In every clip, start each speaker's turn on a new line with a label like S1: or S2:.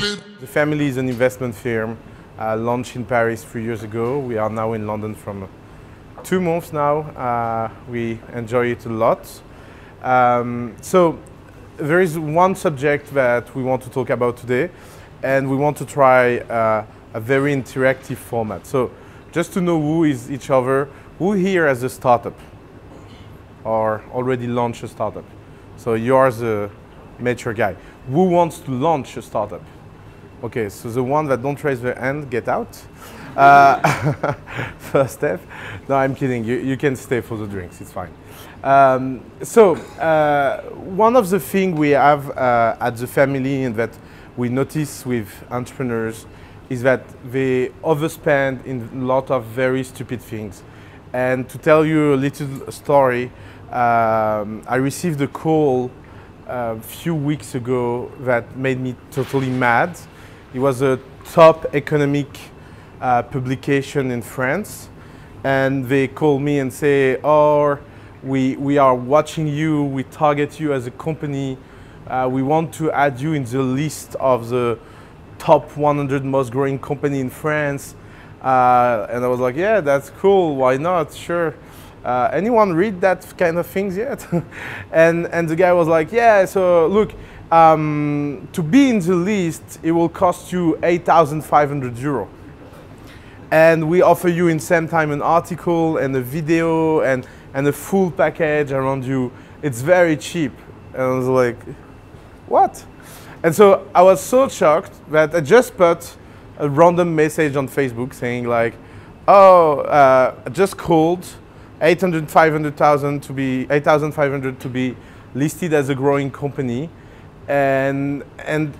S1: The family is an investment firm launched in Paris 3 years ago. We are now in London from 2 months now. We enjoy it a lot. So there is one subject that we want to talk about today, and we want to try a very interactive format. So just to know who is each other, who here has a startup or already launched a startup? So you're the mature guy. Who wants to launch a startup? Okay, so the one that don't raise their hand, get out. First step. No, I'm kidding. You can stay for the drinks. It's fine. One of the things we have at the family and that we notice with entrepreneurs is that they overspend in a lot of very stupid things. And to tell you a little story, I received a call a few weeks ago that made me totally mad. It was a top economic publication in France, and they call me and say, oh, we are watching you, we target you as a company, we want to add you in the list of the top 100 most growing company in France. And I was like, yeah, that's cool, why not, sure. Anyone read that kind of things yet? and the guy was like, yeah, so look, to be in the list, it will cost you 8,500 euro. And we offer you in same time an article and a video and a full package around you. It's very cheap. And I was like, what? And so I was so shocked that I just put a random message on Facebook saying like, oh, I just called 8,500 to be listed as a growing company. And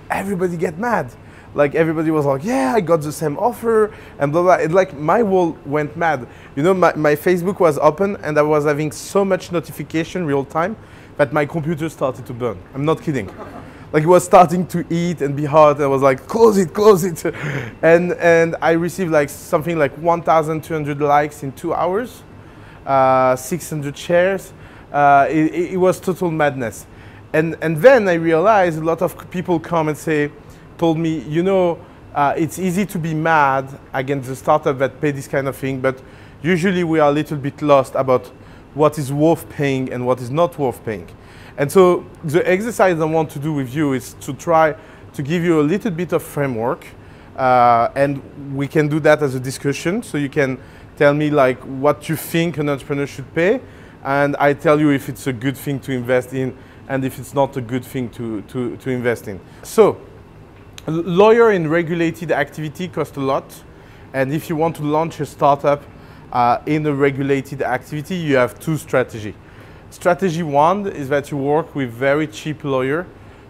S1: everybody get mad. Like everybody was like, yeah, I got the same offer and blah, blah. It, like my world went mad. You know, my Facebook was open and I was having so much notification real time that my computer started to burn. I'm not kidding. Like it was starting to eat and be hot. I was like, close it, close it. And I received like something like 1,200 likes in 2 hours, 600 shares. It was total madness. And then I realized a lot of people come and told me, you know, it's easy to be mad against the startup that pay this kind of thing, but usually we are a little bit lost about what is worth paying and what is not worth paying. And so the exercise I want to do with you is to try to give you a little bit of framework, and we can do that as a discussion, so you can tell me like what you think an entrepreneur should pay, and I tell you if it's a good thing to invest in and if it's not a good thing to invest in. So, a lawyer in regulated activity costs a lot, and if you want to launch a startup in a regulated activity, you have 2 strategies. Strategy 1 is that you work with very cheap lawyer,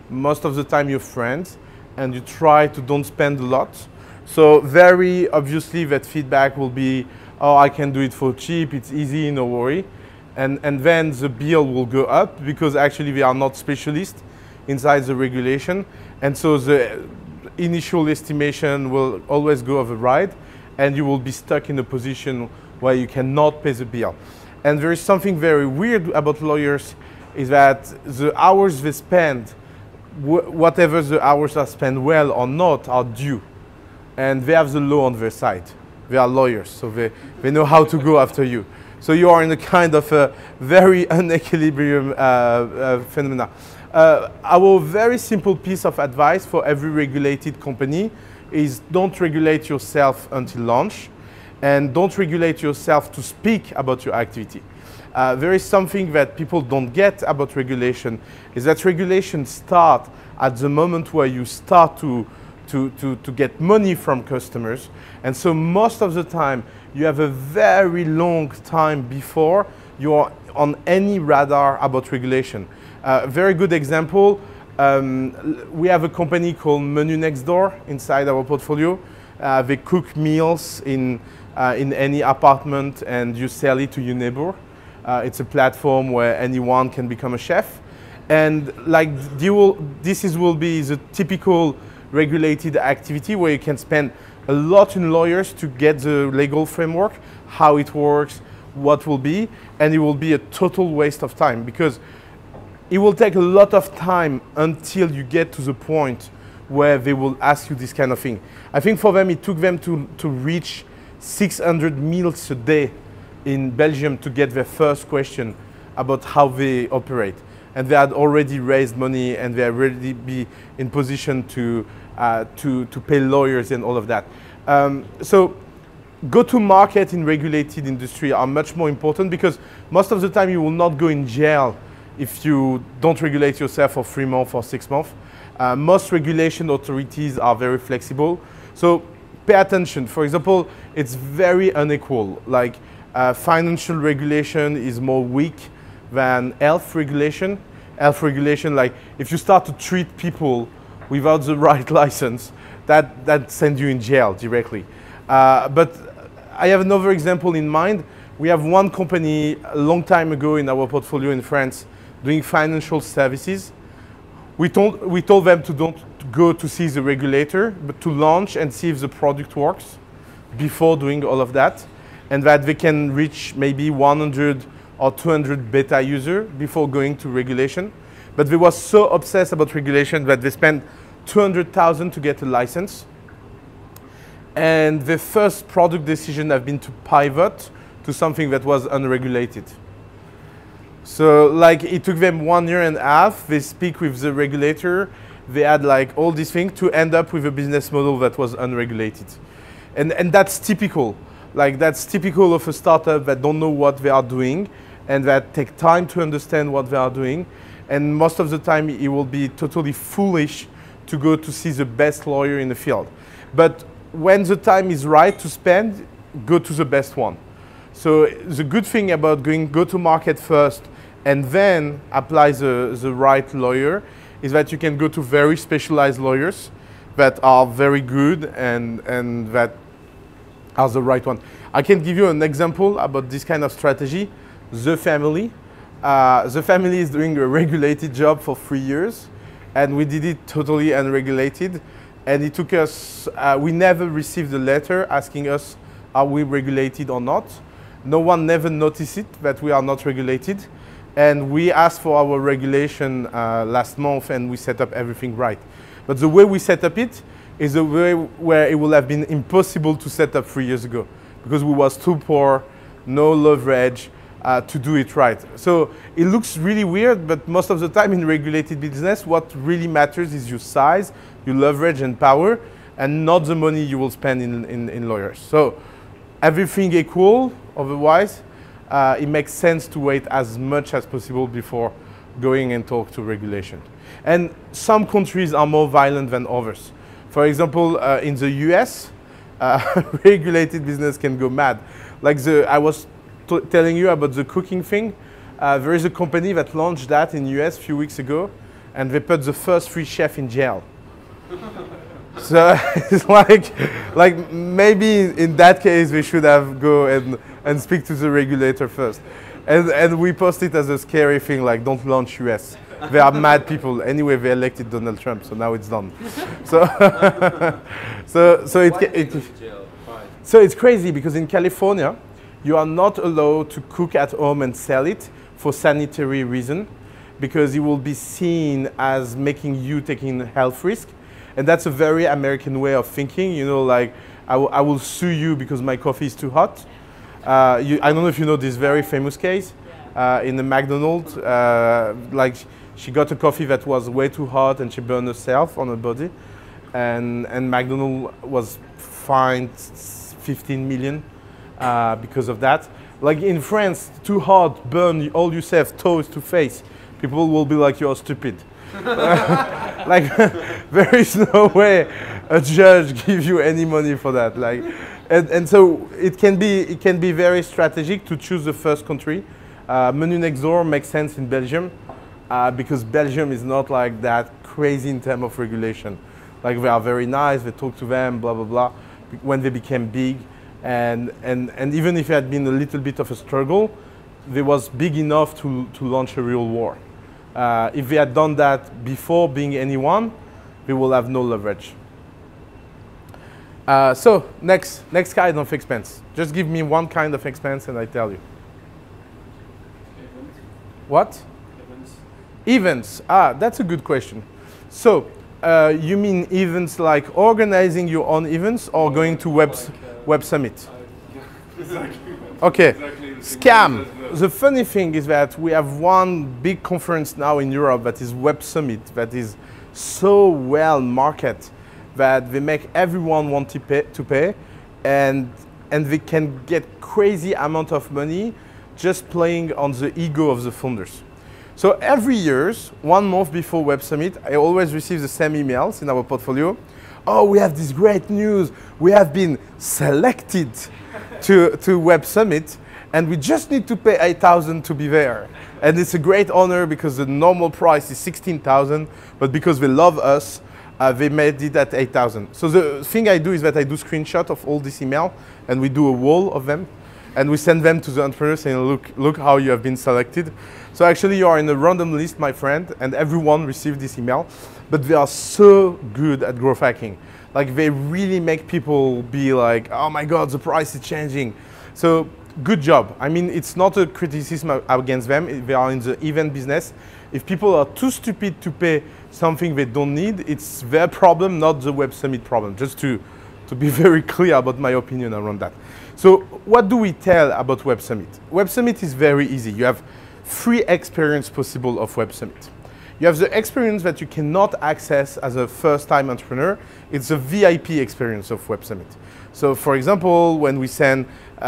S1: most of the time your friends, and you try to don't spend a lot. So very obviously that feedback will be, oh, I can do it for cheap, it's easy, no worry. And then the bill will go up because actually we are not specialists inside the regulation. And so the initial estimation will always go override and you will be stuck in a position where you cannot pay the bill. And there is something very weird about lawyers is that the hours they spend, whatever the hours are spent well or not, are due. And they have the law on their side. They are lawyers, so they know how to go after you. So you are in a kind of a very unequilibrium phenomena. Our very simple piece of advice for every regulated company is don't regulate yourself until launch, and don't regulate yourself to speak about your activity. There is something that people don't get about regulation, is that regulation starts at the moment where you start to get money from customers. And so most of the time, you have a very long time before you are on any radar about regulation. Very good example, we have a company called Menu Next Door inside our portfolio. They cook meals in any apartment and you sell it to your neighbor. It's a platform where anyone can become a chef. And like this will be the typical regulated activity where you can spend a lot in lawyers to get the legal framework, how it works, what will be, and it will be a total waste of time because it will take a lot of time until you get to the point where they will ask you this kind of thing. I think for them, it took them to reach 600 meals a day in Belgium to get their first question about how they operate. And they had already raised money and they already be in position to pay lawyers and all of that. So go-to-market in regulated industry are much more important because most of the time you will not go in jail if you don't regulate yourself for 3 months or 6 months. Most regulation authorities are very flexible. So pay attention. For example, it's very unequal. Like financial regulation is more weak than health regulation. Health regulation, like if you start to treat people without the right license, that sends you in jail directly. But I have another example in mind. We have one company a long time ago in our portfolio in France doing financial services. We told them to don't go to see the regulator, but to launch and see if the product works before doing all of that, and that they can reach maybe 100 or 200 beta users before going to regulation. But they were so obsessed about regulation that they spent 200,000 to get a license. And the first product decision have been to pivot to something that was unregulated. So like it took them 1.5 years, they speak with the regulator, they had like all these things to end up with a business model that was unregulated. And that's typical. Like that's typical of a startup that don't know what they are doing and that take time to understand what they are doing. And most of the time it will be totally foolish to go to see the best lawyer in the field. But when the time is right to spend, go to the best one. So the good thing about going go-to-market first and then apply the right lawyer is that you can go to very specialized lawyers that are very good and that are the right one. I can give you an example about this kind of strategy. The Family. The Family is doing a regulated job for 3 years, and we did it totally unregulated. And it took us, we never received a letter asking us, are we regulated or not? No one never noticed it, that we are not regulated. And we asked for our regulation last month and we set up everything right. But the way we set up it is a way where it would have been impossible to set up 3 years ago because we was too poor, no leverage to do it right. So it looks really weird, but most of the time in regulated business, what really matters is your size, your leverage and power, and not the money you will spend in lawyers. So everything equal, otherwise, it makes sense to wait as much as possible before going and talk to regulation. And some countries are more violent than others. For example, in the US, regulated business can go mad. Like I was telling you about the cooking thing. There is a company that launched that in US a few weeks ago, and they put the first 3 chefs in jail. So it's like maybe in that case we should have go and speak to the regulator first. And we post it as a scary thing, like don't launch US. They are mad people. Anyway, they elected Donald Trump, so now it's done. So so it's crazy because in California, you are not allowed to cook at home and sell it for sanitary reason, because it will be seen as making you taking health risk. And that's a very American way of thinking, you know, like I will sue you because my coffee is too hot. I don't know if you know this very famous case in the McDonald's, like she got a coffee that was way too hot and she burned herself on her body. And McDonald's was fined 15 million because of that. Like in France, too hot, burn all yourself, toes to face. People will be like, you're stupid. Like there is no way a judge gives you any money for that. Like, and so it can be very strategic to choose the first country. Menu next door makes sense in Belgium because Belgium is not like that crazy in terms of regulation. Like they are very nice, they talk to them, blah blah blah. When they became big, and even if it had been a little bit of a struggle, they was big enough to launch a real war. If they had done that before being anyone, we will have no leverage. So next kind of expense. Just give me one kind of expense and I tell you. Events. What? Events. That's a good question. So You mean events like organizing your own events or going to Web Summit?
S2: Exactly.
S1: Okay,
S2: Exactly
S1: scam. The funny thing is that we have one big conference now in Europe that is Web Summit that is so well marketed that they make everyone want to pay and they can get crazy amount of money just playing on the ego of the founders. So every year, 1 month before Web Summit, I always receive the same emails in our portfolio. Oh, we have this great news. We have been selected to Web Summit, and we just need to pay 8,000 to be there. And it's a great honor because the normal price is 16,000, but because they love us, they made it at 8,000. So the thing I do is that I do screenshot of all this email, and we do a wall of them, and we send them to the entrepreneur saying, look how you have been selected. So actually you are in a random list, my friend, and everyone received this email, but they are so good at growth hacking. Like they really make people be like, oh my God, the price is changing. So good job. I mean, it's not a criticism against them. They are in the event business. If people are too stupid to pay something they don't need, it's their problem, not the Web Summit problem, just to be very clear about my opinion around that. So what do we tell about Web Summit? Web Summit is very easy. You have 3 experiences possible of Web Summit. You have the experience that you cannot access as a first-time entrepreneur. It's a VIP experience of Web Summit. So for example, when we send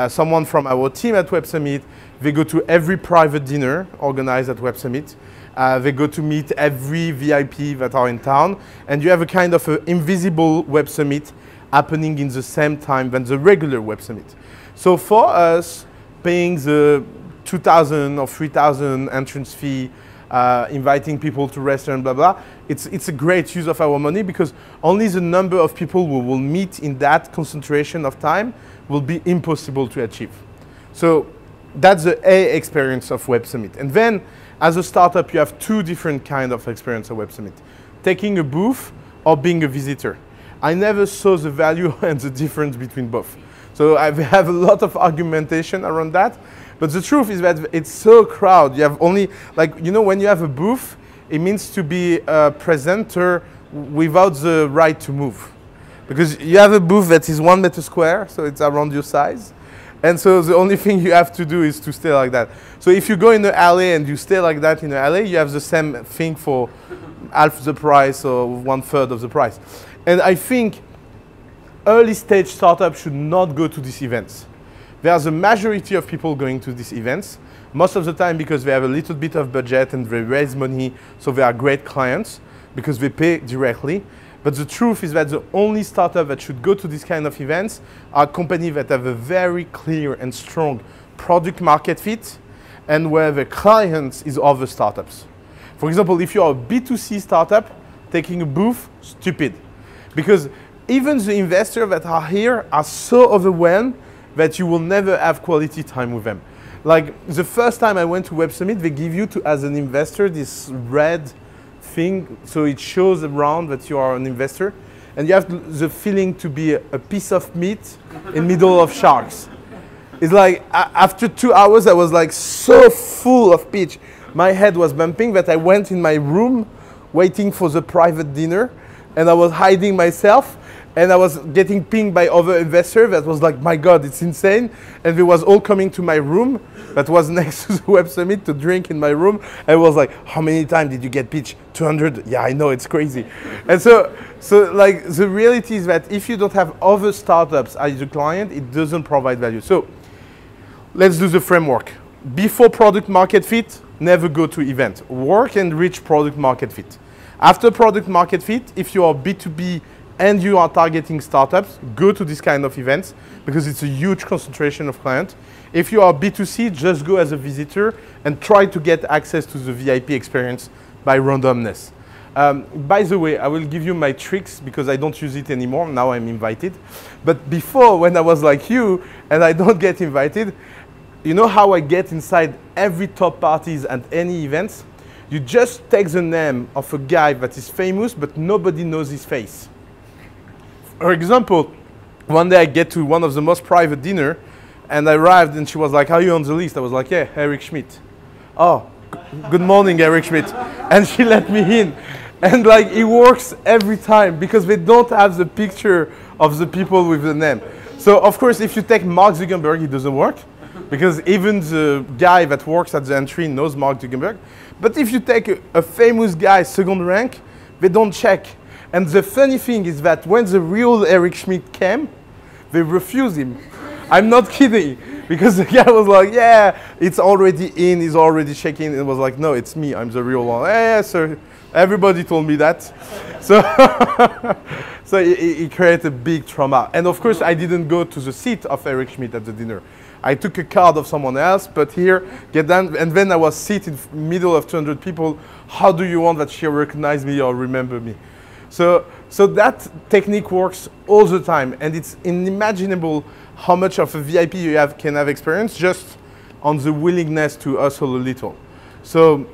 S1: someone from our team at Web Summit, they go to every private dinner organized at Web Summit. They go to meet every VIP that are in town. And you have a kind of an invisible Web Summit happening in the same time than the regular Web Summit. So for us, paying the 2,000 or 3,000 entrance fee, inviting people to restaurant, blah, blah, it's a great use of our money because only the number of people who will meet in that concentration of time will be impossible to achieve. So that's the A experience of Web Summit. And then as a startup, you have 2 different kinds of experience of Web Summit. Taking a booth or being a visitor. I never saw the value and the difference between both. So I have a lot of argumentation around that. But the truth is that it's so crowded. You have only, like, you know, when you have a booth, it means to be a presenter without the right to move. Because you have a booth that is 1 meter square, so it's around your size. And so the only thing you have to do is to stay like that. So if you go in the alley and you stay like that in the alley, you have the same thing for half the price or 1/3 of the price. And I think early stage startups should not go to these events. There's a majority of people going to these events, most of the time because they have a little bit of budget and they raise money, so they are great clients because they pay directly. But the truth is that the only startup that should go to these kind of events are companies that have a very clear and strong product market fit and where the clients is other startups. For example, if you are a B2C startup, taking a booth, stupid. Because even the investors that are here are so overwhelmed that you will never have quality time with them. Like the first time I went to Web Summit, they give you as an investor this red thing, so it shows around that you are an investor, and you have the feeling to be a piece of meat in middle of sharks. It's like after 2 hours, I was like so full of pitch. My head was bumping that I went in my room waiting for the private dinner, and I was hiding myself, and I was getting pinged by other investors that was like, my God, it's insane. And they was all coming to my room that was next to the Web Summit to drink in my room. And I was like, how many times did you get pitched? 200? Yeah, I know, it's crazy. And so like the reality is that if you don't have other startups as a client, it doesn't provide value. So let's do the framework. Before product market fit, never go to event. Work and reach product market fit. After product market fit, if you are B2B and you are targeting startups, go to this kind of events because it's a huge concentration of clients. If you are B2C, just go as a visitor and try to get access to the VIP experience by randomness. By the way, I will give you my tricks because I don't use it anymore. Now I'm invited. But before, when I was like you and I don't get invited, you know how I get inside every top parties at any events? You just take the name of a guy that is famous, but nobody knows his face. For example, one day I get to one of the most private dinner, and I arrived, and she was like, "Are you on the list?" I was like, "Yeah, Eric Schmidt." "Oh, good morning, Eric Schmidt," and she let me in. And like it works every time because they don't have the picture of the people with the name. So of course, if you take Mark Zuckerberg, it doesn't work because even the guy that works at the entry knows Mark Zuckerberg. But if you take a famous guy, second rank, they don't check. And the funny thing is that when the real Eric Schmidt came, they refused him. I'm not kidding. Because the guy was like, yeah, it's already in, he's already checking. And it was like, no, it's me, I'm the real one. Yeah, sir. Everybody told me that. So, so it created a big trauma. And of course, I didn't go to the seat of Eric Schmidt at the dinner. I took a card of someone else, but here, get down, and then I was seated in the middle of 200 people. How do you want that she recognize me or remember me? So that technique works all the time, and it's unimaginable how much of a VIP you can have experience just on the willingness to hustle a little. So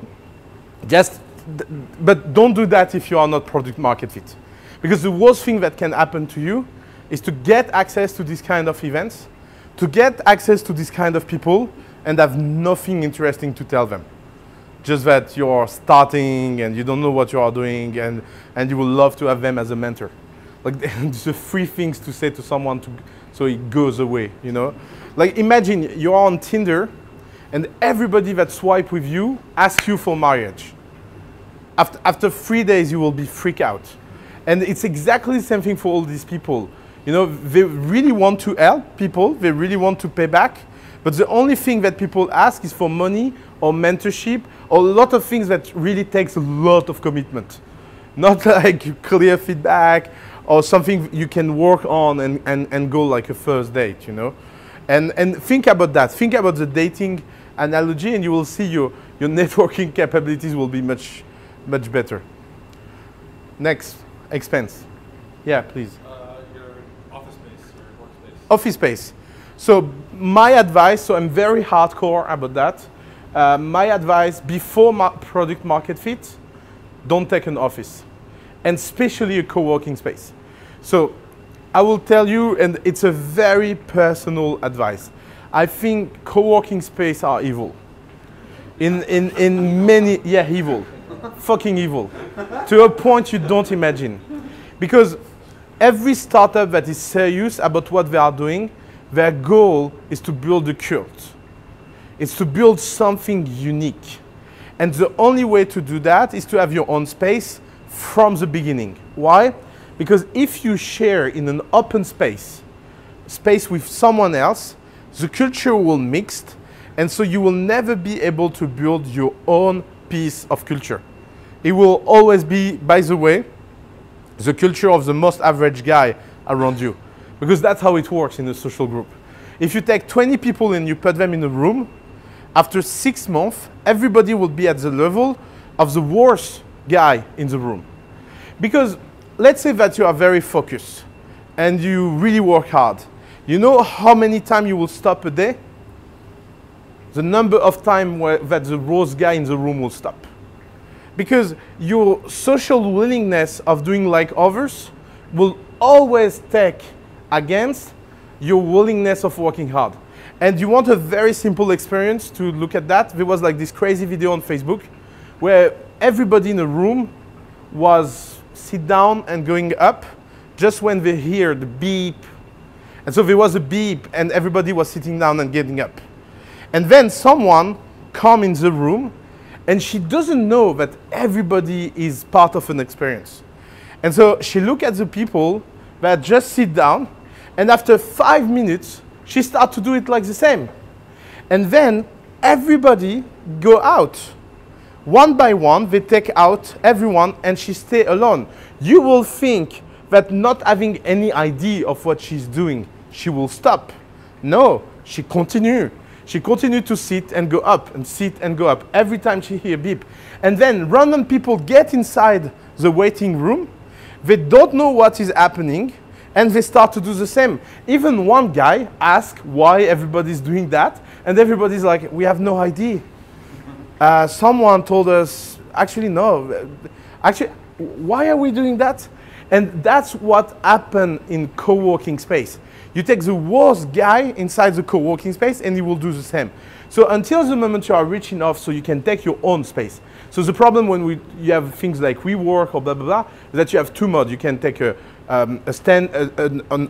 S1: but don't do that if you are not product market fit. Because the worst thing that can happen to you is to get access to this kind of events, to get access to this kind of people and have nothing interesting to tell them. Just that you're starting and you don't know what you are doing and you would love to have them as a mentor. Like the free things to say to someone so it goes away, you know? Like imagine you're on Tinder and everybody that swipe with you asks you for marriage. After 3 days you will be freaked out. And it's exactly the same thing for all these people. You know, they really want to help people, they really want to pay back, but the only thing that people ask is for money or mentorship or a lot of things that really takes a lot of commitment. Not like clear feedback or something you can work on and go like a first date, you know? And think about that. Think about the dating analogy and you will see your networking capabilities will be much better. Next, expense. Yeah, please.
S2: Your office space or workspace.
S1: Office space. So my advice, so I'm very hardcore about that. My advice before product market fit, don't take an office, and especially a co-working space. So I will tell you, and it's a very personal advice. I think co-working space are evil. In many, yeah, evil. Fucking evil. To a point you don't imagine. Because every startup that is serious about what they are doing, their goal is to build a cult. It's to build something unique. And the only way to do that is to have your own space from the beginning. Why? Because if you share in an open space with someone else, the culture will mix, and so you will never be able to build your own piece of culture. It will always be, by the way, the culture of the most average guy around you. Because that's how it works in a social group. If you take 20 people and you put them in a room, after 6 months, everybody will be at the level of the worst guy in the room. Because let's say that you are very focused and you really work hard. You know how many times you will stop a day? The number of times that the worst guy in the room will stop. Because your social willingness of doing like others will always take against your willingness of working hard. And you want a very simple experience to look at that. There was like this crazy video on Facebook where everybody in the room was sit down and going up just when they hear the beep. And so there was a beep and everybody was sitting down and getting up. And then someone come in the room and she doesn't know that everybody is part of an experience. And so she looked at the people that just sit down, and after 5 minutes, she starts to do it like the same. And then everybody go out. One by one, they take out everyone and she stay alone. You will think that not having any idea of what she's doing, she will stop. No, she continue. She continued to sit and go up and sit and go up every time she hear beep. And then random people get inside the waiting room. They don't know what is happening and they start to do the same. Even one guy asked why everybody's doing that and everybody's like, we have no idea. Someone told us, actually no. Actually, why are we doing that? And that's what happened in co-working space. You take the worst guy inside the co-working space and he will do the same. So until the moment you are rich enough so you can take your own space. So the problem when you have things like WeWork or blah, blah, blah, is that you have two modes. You can take an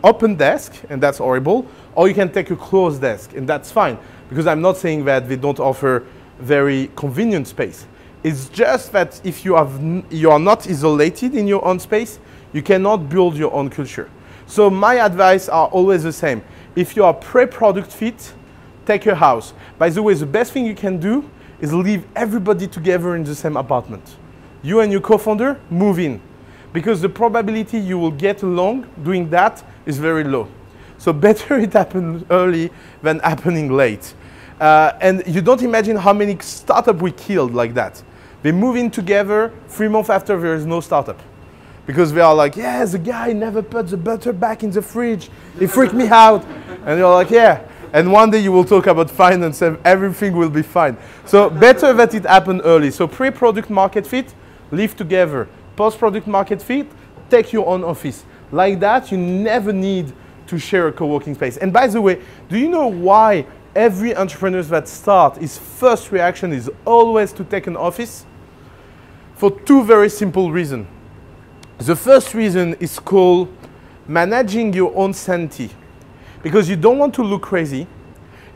S1: open desk, and that's horrible, or you can take a closed desk, and that's fine. Because I'm not saying that they don't offer very convenient space. It's just that if you are not isolated in your own space, you cannot build your own culture. So my advice are always the same. If you are pre-product fit, take a house. By the way, the best thing you can do is leave everybody together in the same apartment. You and your co-founder move in, because the probability you will get along doing that is very low. So better it happen early than happening late. And you don't imagine how many startups we killed like that. They move in together, 3 months after there is no startup. Because they are like, yeah, the guy never put the butter back in the fridge. It freaked me out. And you're like, yeah. And one day you will talk about finance and everything will be fine. So better that it happened early. So pre-product market fit, live together. Post-product market fit, take your own office. Like that, you never need to share a co-working space. And by the way, do you know why every entrepreneur that starts, his first reaction is always to take an office? For 2 very simple reasons. The first reason is called managing your own sanity. Because you don't want to look crazy.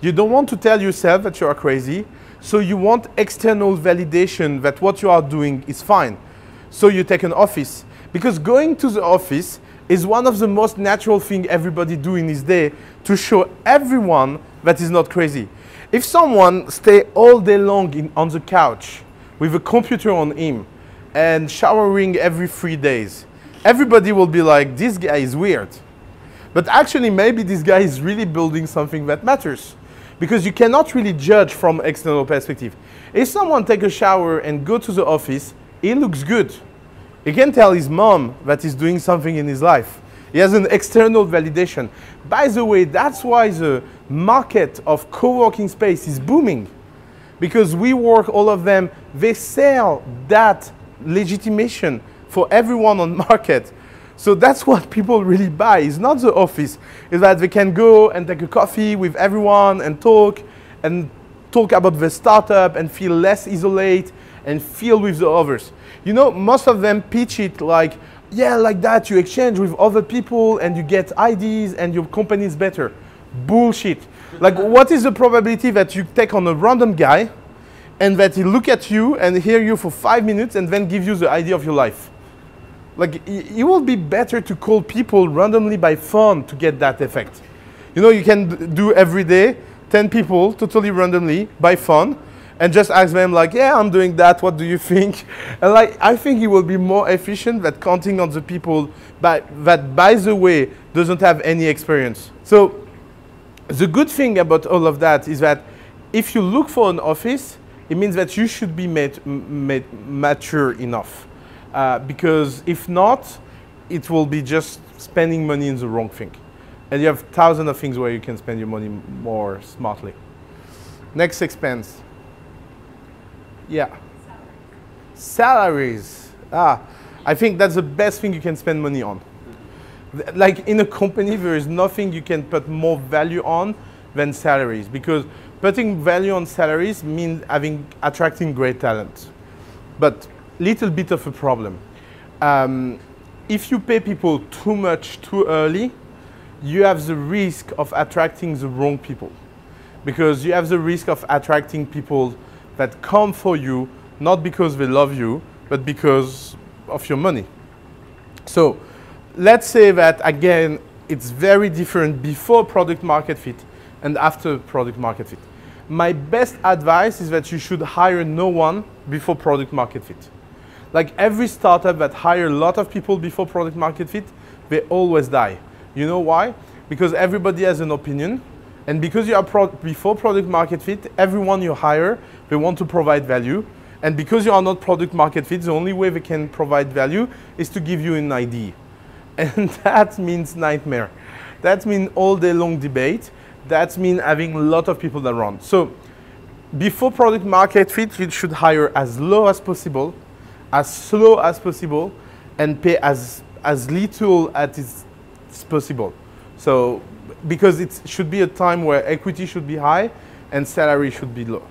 S1: You don't want to tell yourself that you are crazy. So you want external validation that what you are doing is fine. So you take an office. Because going to the office is one of the most natural things everybody do in his day to show everyone that is not crazy. If someone stay all day long on the couch with a computer on him and showering every 3 days, everybody will be like, this guy is weird. But actually, maybe this guy is really building something that matters. Because you cannot really judge from external perspective. If someone take a shower and go to the office, he looks good. He can tell his mom that he's doing something in his life. He has an external validation. By the way, that's why the market of co-working space is booming. Because WeWork, all of them, they sell that legitimation for everyone on market. So that's what people really buy. It's not the office. It's that they can go and take a coffee with everyone and talk about the startup and feel less isolated and feel with the others. You know, most of them pitch it like, yeah, like that, you exchange with other people and you get ideas and your company is better. Bullshit. Like, what is the probability that you take on a random guy and that he look at you and hear you for 5 minutes and then give you the idea of your life? Like, it will be better to call people randomly by phone to get that effect. You know, you can do every day 10 people totally randomly by phone and just ask them like, yeah, I'm doing that, what do you think? And like, I think it will be more efficient than counting on the people that, by the way, doesn't have any experience. So the good thing about all of that is that if you look for an office, it means that you should be mature enough. Because if not, it will be just spending money in the wrong thing. And you have thousands of things where you can spend your money more smartly. Next expense. Yeah. Salaries. I think that's the best thing you can spend money on. Like in a company, there is nothing you can put more value on than salaries. Because putting value on salaries means attracting great talent. But little bit of a problem. If you pay people too much too early, you have the risk of attracting the wrong people. Because you have the risk of attracting people that come for you, not because they love you, but because of your money. So let's say that, again, it's very different before product market fit and after product market fit. My best advice is that you should hire no one before product market fit. Like every startup that hire a lot of people before product market fit, they always die. You know why? Because everybody has an opinion, and because you are before product market fit, everyone you hire, they want to provide value. And because you are not product market fit, the only way they can provide value is to give you an idea. And that means nightmare. That means all day long debate. That means having a lot of people that run. So before product market fit, you should hire as low as possible, as slow as possible, and pay as little as is possible. So because it should be a time where equity should be high and salary should be low.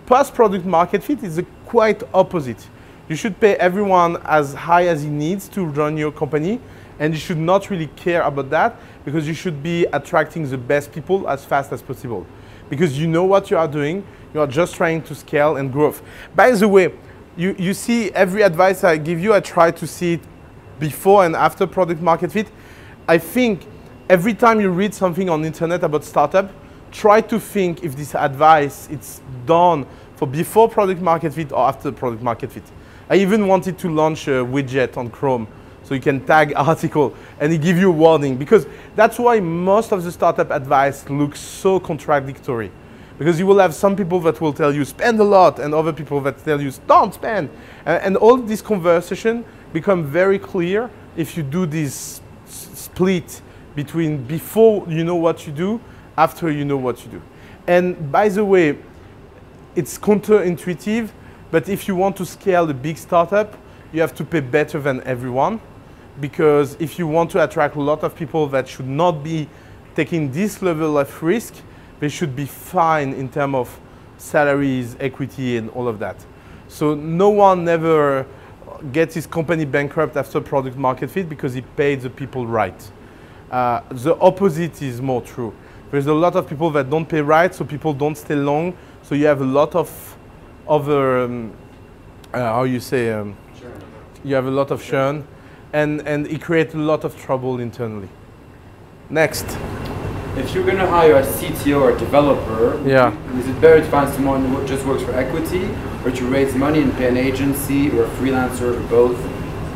S1: Post product market fit is the quite opposite. You should pay everyone as high as he needs to run your company, and you should not really care about that because you should be attracting the best people as fast as possible. Because you know what you are doing, you are just trying to scale and grow. By the way, you see every advice I give you, I try to see it before and after product market fit. I think every time you read something on the internet about startup, try to think if this advice it's done for before product market fit or after product market fit. I even wanted to launch a widget on Chrome so you can tag article and it give you a warning, because that's why most of the startup advice looks so contradictory. Because you will have some people that will tell you spend a lot and other people that tell you don't spend. And all this conversation become very clear if you do this split between before you know what you do, after you know what you do. And by the way, it's counterintuitive, but if you want to scale a big startup, you have to pay better than everyone, because if you want to attract a lot of people that should not be taking this level of risk, they should be fine in terms of salaries, equity, and all of that. So no one never gets his company bankrupt after product market fit because he paid the people right. The opposite is more true. There's a lot of people that don't pay right, so people don't stay long. So you have a lot of other, how you say, you have a lot of churn, and it creates a lot of trouble internally. Next.
S3: If you're going to hire a CTO or a developer, is it better to find someone who just works for equity, or to raise money and pay an agency or a freelancer, or both?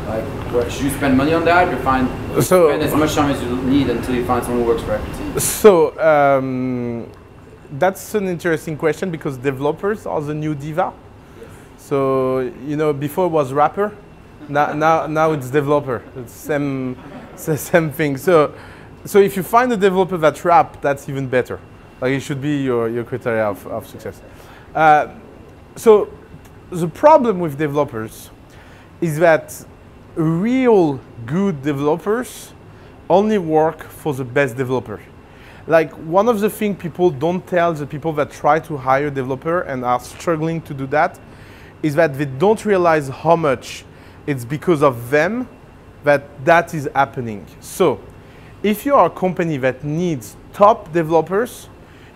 S3: Like, what, should you spend money on that, or spend as much time as you need until you find someone who works for equity?
S1: So that's an interesting question, because developers are the new diva. Yes. So you know, before it was rapper, now it's developer. It's the same thing. So if you find a developer that rap, that's even better. Like, it should be your criteria of success. So the problem with developers is that real good developers only work for the best developer. Like, one of the things people don't tell the people that try to hire a developer and are struggling to do that is that they don't realize how much it's because of them that is happening. So if you are a company that needs top developers,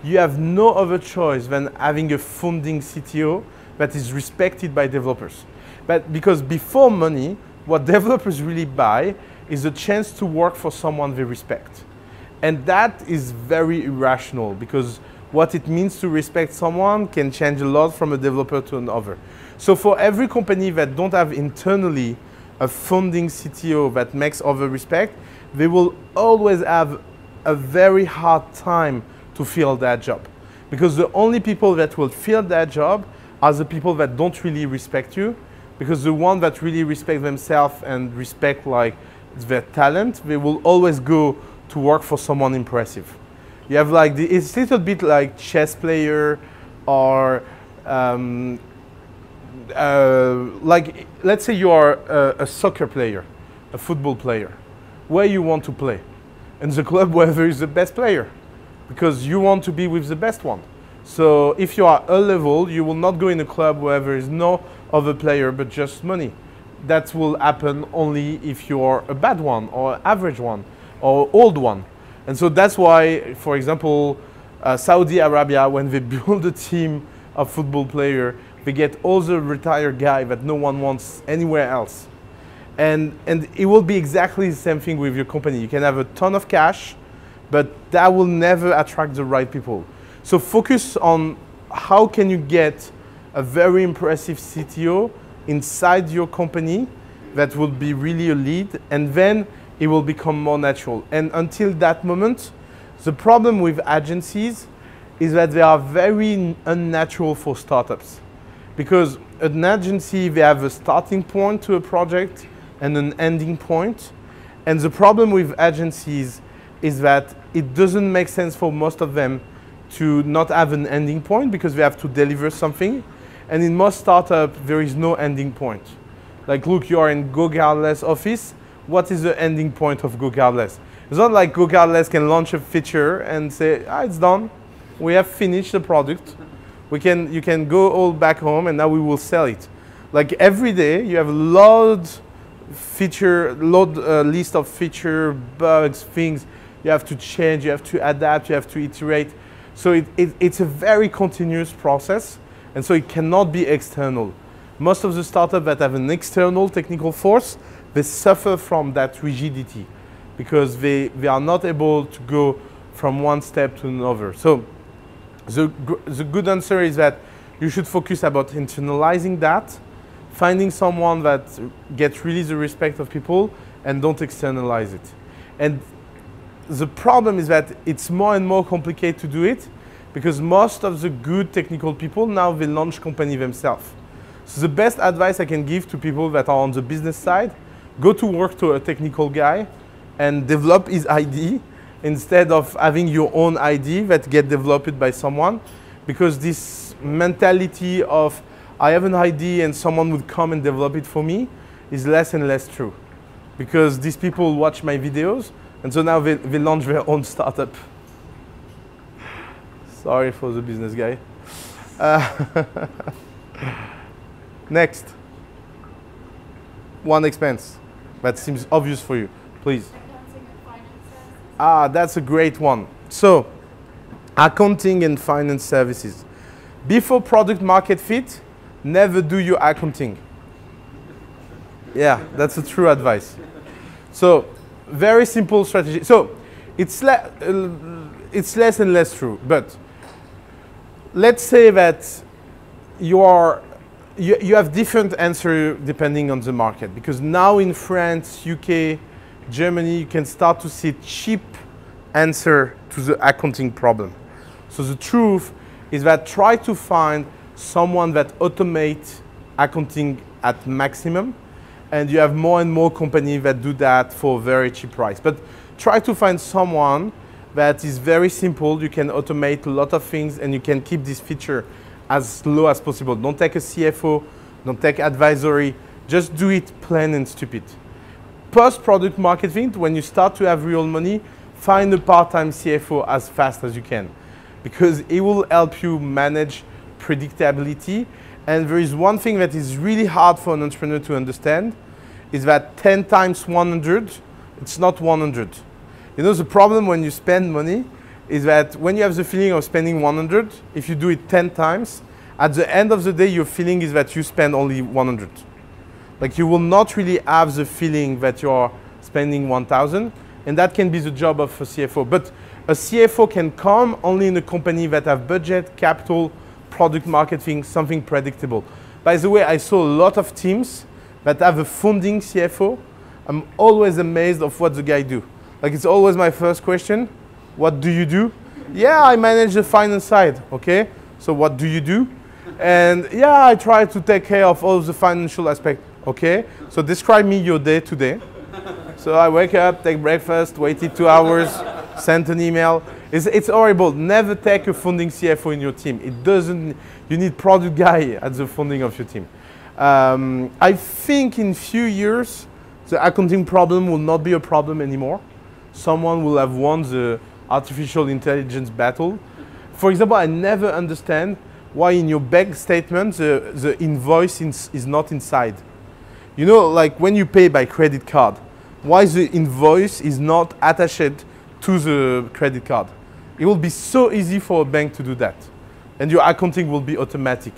S1: you have no other choice than having a founding CTO that is respected by developers. But because before money, what developers really buy is a chance to work for someone they respect. And that is very irrational, because what it means to respect someone can change a lot from a developer to another. So for every company that don't have internally a founding CTO that makes other respect, they will always have a very hard time to fill that job. Because the only people that will fill that job are the people that don't really respect you, because the ones that really respect themselves and respect like their talent, they will always go to work for someone impressive. You have like, it's a little bit like chess player, or like, let's say you are a soccer player, a football player. Where you want to play? In the club where there is the best player, because you want to be with the best one. So if you are a level, you will not go in a club where there is no other player but just money. That will happen only if you are a bad one, or average one, or old one. And so that's why, for example, Saudi Arabia, when they build a team of football players, they get all the retired guys that no one wants anywhere else. And it will be exactly the same thing with your company. You can have a ton of cash, but that will never attract the right people. So focus on how can you get a very impressive CTO inside your company that will be really a lead, and then it will become more natural. And until that moment, the problem with agencies is that they are very unnatural for startups. Because an agency, they have a starting point to a project and an ending point. And the problem with agencies is that it doesn't make sense for most of them to not have an ending point, because they have to deliver something. And in most startups, there is no ending point. Like, look, you are in GoGardless office. What is the ending point of GoGardless? It's not like Go-Cardless can launch a feature and say, ah, it's done. We have finished the product. You can go all back home and now we will sell it. Like every day you have a list of feature, bugs, things you have to change, you have to adapt, you have to iterate. So it's a very continuous process, and so it cannot be external. Most of the startups that have an external technical force, they suffer from that rigidity because they are not able to go from one step to another. So the good answer is that you should focus about internalizing that, finding someone that gets really the respect of people, and don't externalize it. And the problem is that it's more and more complicated to do it because most of the good technical people now they launch company themselves. So the best advice I can give to people that are on the business side, go to work to a technical guy and develop his ID instead of having your own ID that get developed by someone, because this mentality of I have an ID and someone would come and develop it for me is less and less true, because these people watch my videos and so now they launch their own startup. Sorry for the business guy. Next. One expense that seems obvious for you, please.
S4: Accounting and finance services.
S1: Ah, that's a great one. So, accounting and finance services. Before product market fit, never do your accounting. Yeah, that's a true advice. So, very simple strategy. So, it's less and less true, but let's say that you have different answers depending on the market, because now in France, UK, Germany, you can start to see cheap answer to the accounting problem. So the truth is that try to find someone that automates accounting at maximum, and you have more and more companies that do that for a very cheap price. But try to find someone that is very simple. You can automate a lot of things and you can keep this feature as low as possible. Don't take a CFO, don't take advisory, just do it plain and stupid. Post-product marketing, when you start to have real money, find a part-time CFO as fast as you can, because it will help you manage predictability. And there is one thing that is really hard for an entrepreneur to understand, is that 10 times 100, it's not 100. You know, the problem when you spend money is that when you have the feeling of spending 100, if you do it 10 times, at the end of the day, your feeling is that you spend only 100. Like you will not really have the feeling that you are spending 1,000, and that can be the job of a CFO. But a CFO can come only in a company that have budget, capital, product marketing, something predictable. By the way, I saw a lot of teams that have a founding CFO. I'm always amazed of what the guy do. Like it's always my first question. What do you do? Yeah, I manage the finance side. Okay, so what do you do? And yeah, I try to take care of all the financial aspect. Okay, so describe me your day today. So I wake up, take breakfast, waited 2 hours, sent an email. It's horrible. Never take a founding CFO in your team. It doesn't. You need product guy at the founding of your team. I think in few years, the accounting problem will not be a problem anymore. Someone will have won the artificial intelligence battle. For example, I never understand why in your bank statement the invoice is not inside. You know, like when you pay by credit card, why the invoice is not attached to the credit card? It will be so easy for a bank to do that, and your accounting will be automatic.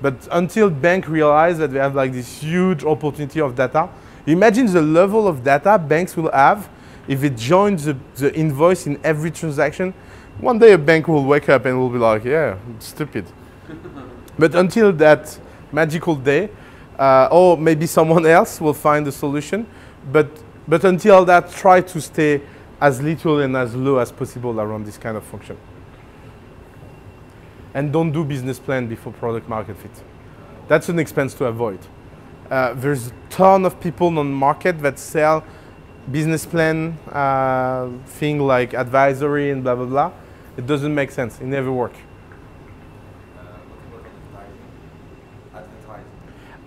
S1: But until banks realize that they have like this huge opportunity of data, imagine the level of data banks will have if it joins the invoice in every transaction. One day a bank will wake up and will be like, yeah, it's stupid. But until that magical day, or maybe someone else will find a solution. But until that, try to stay as little and as low as possible around this kind of function. And don't do business plan before product market fit. That's an expense to avoid. There's a ton of people on the market that sell business plan thing like advisory and blah, blah, blah. It doesn't make sense. It never works.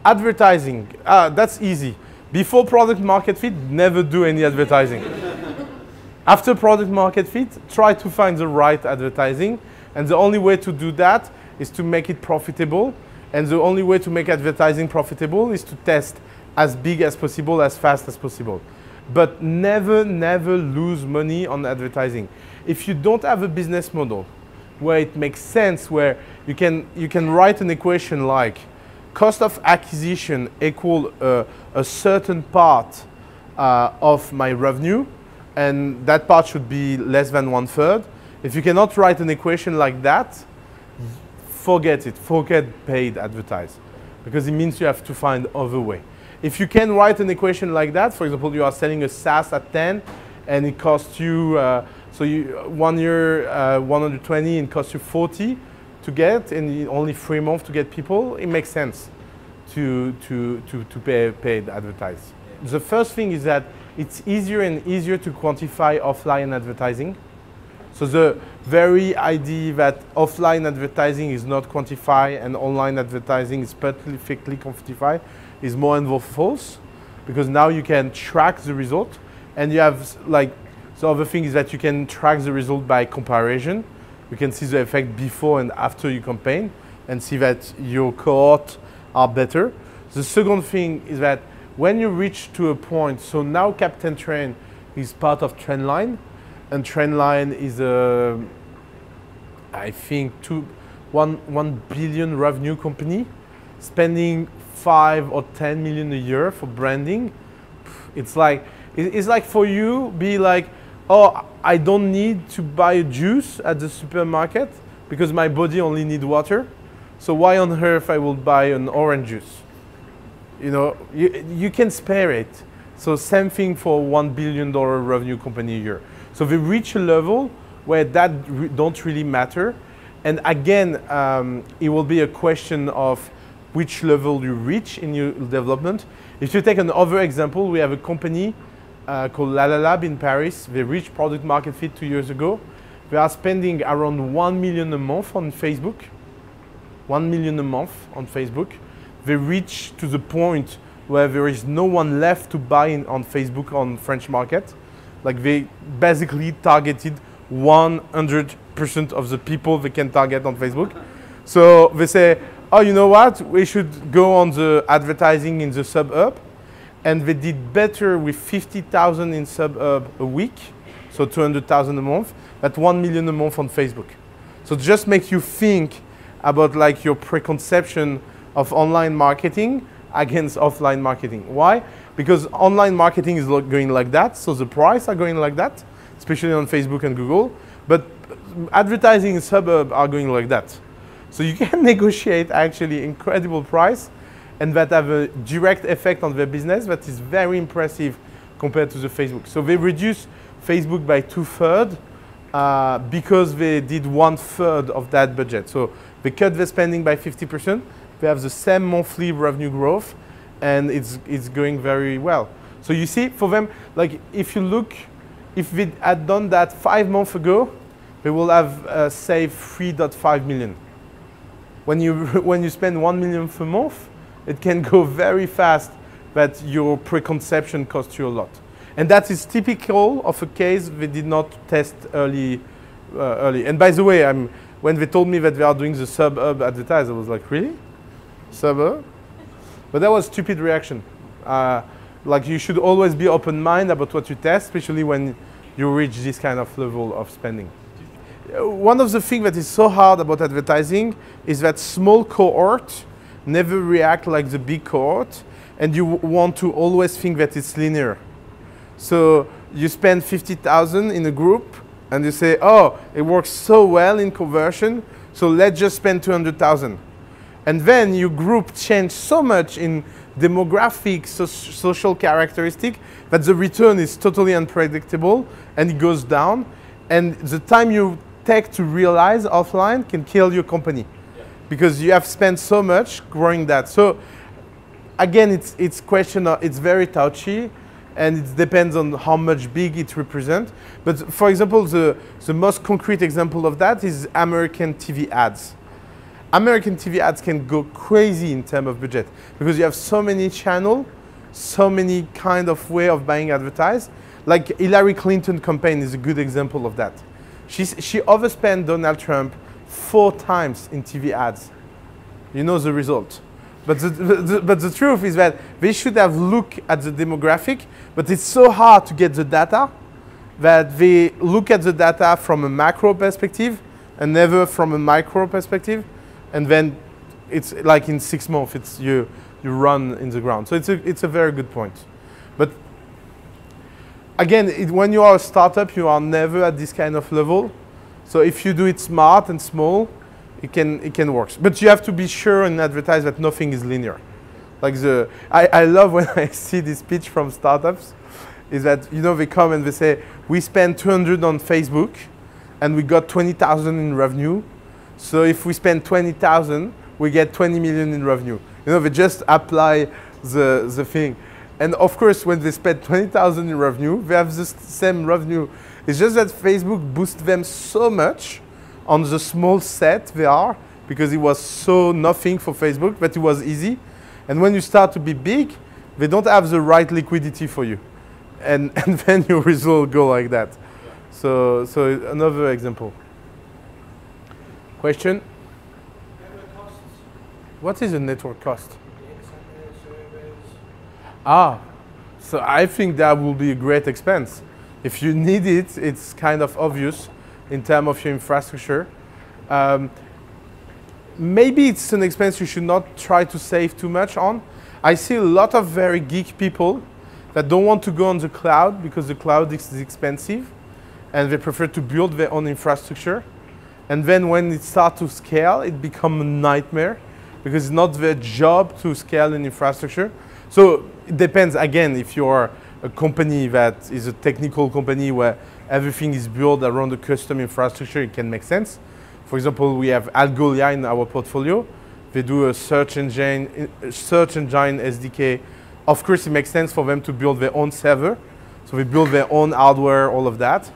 S1: Advertising, that's easy. Before product market fit, never do any advertising. After product market fit, try to find the right advertising. And the only way to do that is to make it profitable. And the only way to make advertising profitable is to test as big as possible, as fast as possible. But never, never lose money on advertising. If you don't have a business model where it makes sense, where you can write an equation like cost of acquisition equal a certain part of my revenue, and that part should be less than 1/3. If you cannot write an equation like that, forget it. Forget paid advertise, because it means you have to find other way. If you can write an equation like that, for example, you are selling a SaaS at 10, and it costs you, so you 1 year 120, and costs you 40 to get, and only 3 months to get people, it makes sense to pay paid advertise. The first thing is that it's easier and easier to quantify offline advertising. So the very idea that offline advertising is not quantified and online advertising is perfectly quantified is more and more false, because now you can track the result, and you have like, the other thing is that you can track the result by comparison. You can see the effect before and after your campaign and see that your cohort are better. The second thing is that when you reach to a point, so now Captain Train is part of Trendline, and Trendline is I think 1 billion revenue company, spending 5 or 10 million a year for branding. It's like for you be like, oh, I don't need to buy a juice at the supermarket because my body only needs water. So why on earth I will buy an orange juice? You know, you can spare it. So same thing for $1 billion revenue company a year. So they reach a level where that don't really matter. And again, it will be a question of which level you reach in your development. If you take another example, we have a company called La La Lab in Paris. They reached product market fit 2 years ago. They are spending around 1 million a month on Facebook. 1 million a month on Facebook. They reach to the point where there is no one left to buy on Facebook on French market. Like they basically targeted 100% of the people they can target on Facebook. So they say, oh, you know what? We should go on the advertising in the suburb. And they did better with 50,000 in suburb a week, so 200,000 a month, but 1 million a month on Facebook. So just make you think about like your preconception of online marketing against offline marketing. Why? Because online marketing is going like that, so the price are going like that, especially on Facebook and Google, but advertising in suburb are going like that. So you can negotiate actually incredible price and that have a direct effect on their business that is very impressive compared to the Facebook. So they reduced Facebook by 2/3 because they did 1/3 of that budget. So they cut their spending by 50%. They have the same monthly revenue growth, and it's going very well. So you see, for them, like if you look, if they had done that 5 months ago, they will have saved 3.5 million. When you spend 1 million per month, it can go very fast, but your preconception costs you a lot. And that is typical of a case they did not test early. And by the way, when they told me that they are doing the suburb advertise, I was like, really? Suburb? But that was a stupid reaction. Like you should always be open-minded about what you test, especially when you reach this kind of level of spending. One of the things that is so hard about advertising is that small cohort never react like the big cohort, and you want to always think that it's linear. So you spend 50,000 in a group, and you say, oh, it works so well in conversion, so let's just spend 200,000. And then your group changed so much in demographics, social characteristic, that the return is totally unpredictable, and it goes down. And the time you take to realize offline can kill your company. Because you have spent so much growing that. So again, it's very touchy, and it depends on how much big it represents. But for example, the most concrete example of that is American TV ads. American TV ads can go crazy in terms of budget because you have so many channels, so many kind of way of buying advertised, Like Hillary Clinton campaign is a good example of that. She overspent Donald Trump 4 times in TV ads. You know the result. But the truth is that they should have looked at the demographic, but it's so hard to get the data that they look at the data from a macro perspective and never from a micro perspective. And then it's like in 6 months, it's you run in the ground. So it's a very good point. But again, when you are a startup, you are never at this kind of level. So if you do it smart and small, it can work. But you have to be sure and advertise that nothing is linear. Like I love when I see this pitch from startups, is that, you know, they come and they say, we spent 200 on Facebook and we got 20,000 in revenue. So if we spend 20,000, we get 20 million in revenue. You know, they just apply the thing. And of course, when they spend 20,000 in revenue, they have the same revenue. It's just that Facebook boosts them so much on the small set they are, because it was so nothing for Facebook, but it was easy. And when you start to be big, they don't have the right liquidity for you. And then your result go like that. So another example. Question? What is a network cost? So I think that will be a great expense. If you need it, it's kind of obvious in terms of your infrastructure. Maybe it's an expense you should not try to save too much on. I see a lot of very geek people that don't want to go on the cloud because the cloud is expensive and they prefer to build their own infrastructure. And then when it starts to scale, it becomes a nightmare because it's not their job to scale an infrastructure. So it depends, again, if you're a company that is a technical company where everything is built around a custom infrastructure, it can make sense. For example, we have Algolia in our portfolio. They do a search engine SDK. Of course, it makes sense for them to build their own server. So they build their own hardware, all of that.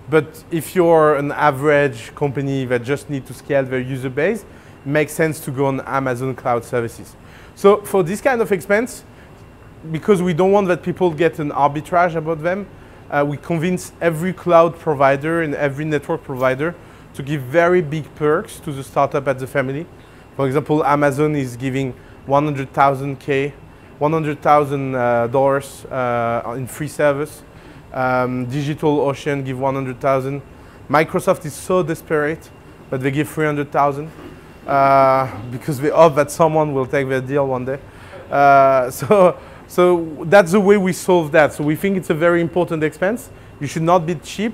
S1: But if you're an average company that just need to scale their user base, it makes sense to go on Amazon Cloud Services. So for this kind of expense, because we don't want that people get an arbitrage about them, we convince every cloud provider and every network provider to give very big perks to the startup at the family. For example, Amazon is giving $100,000 in free service. DigitalOcean give 100,000. Microsoft is so desperate, but they give 300,000 because they hope that someone will take their deal one day. So that's the way we solve that. So we think it's a very important expense. You should not be cheap,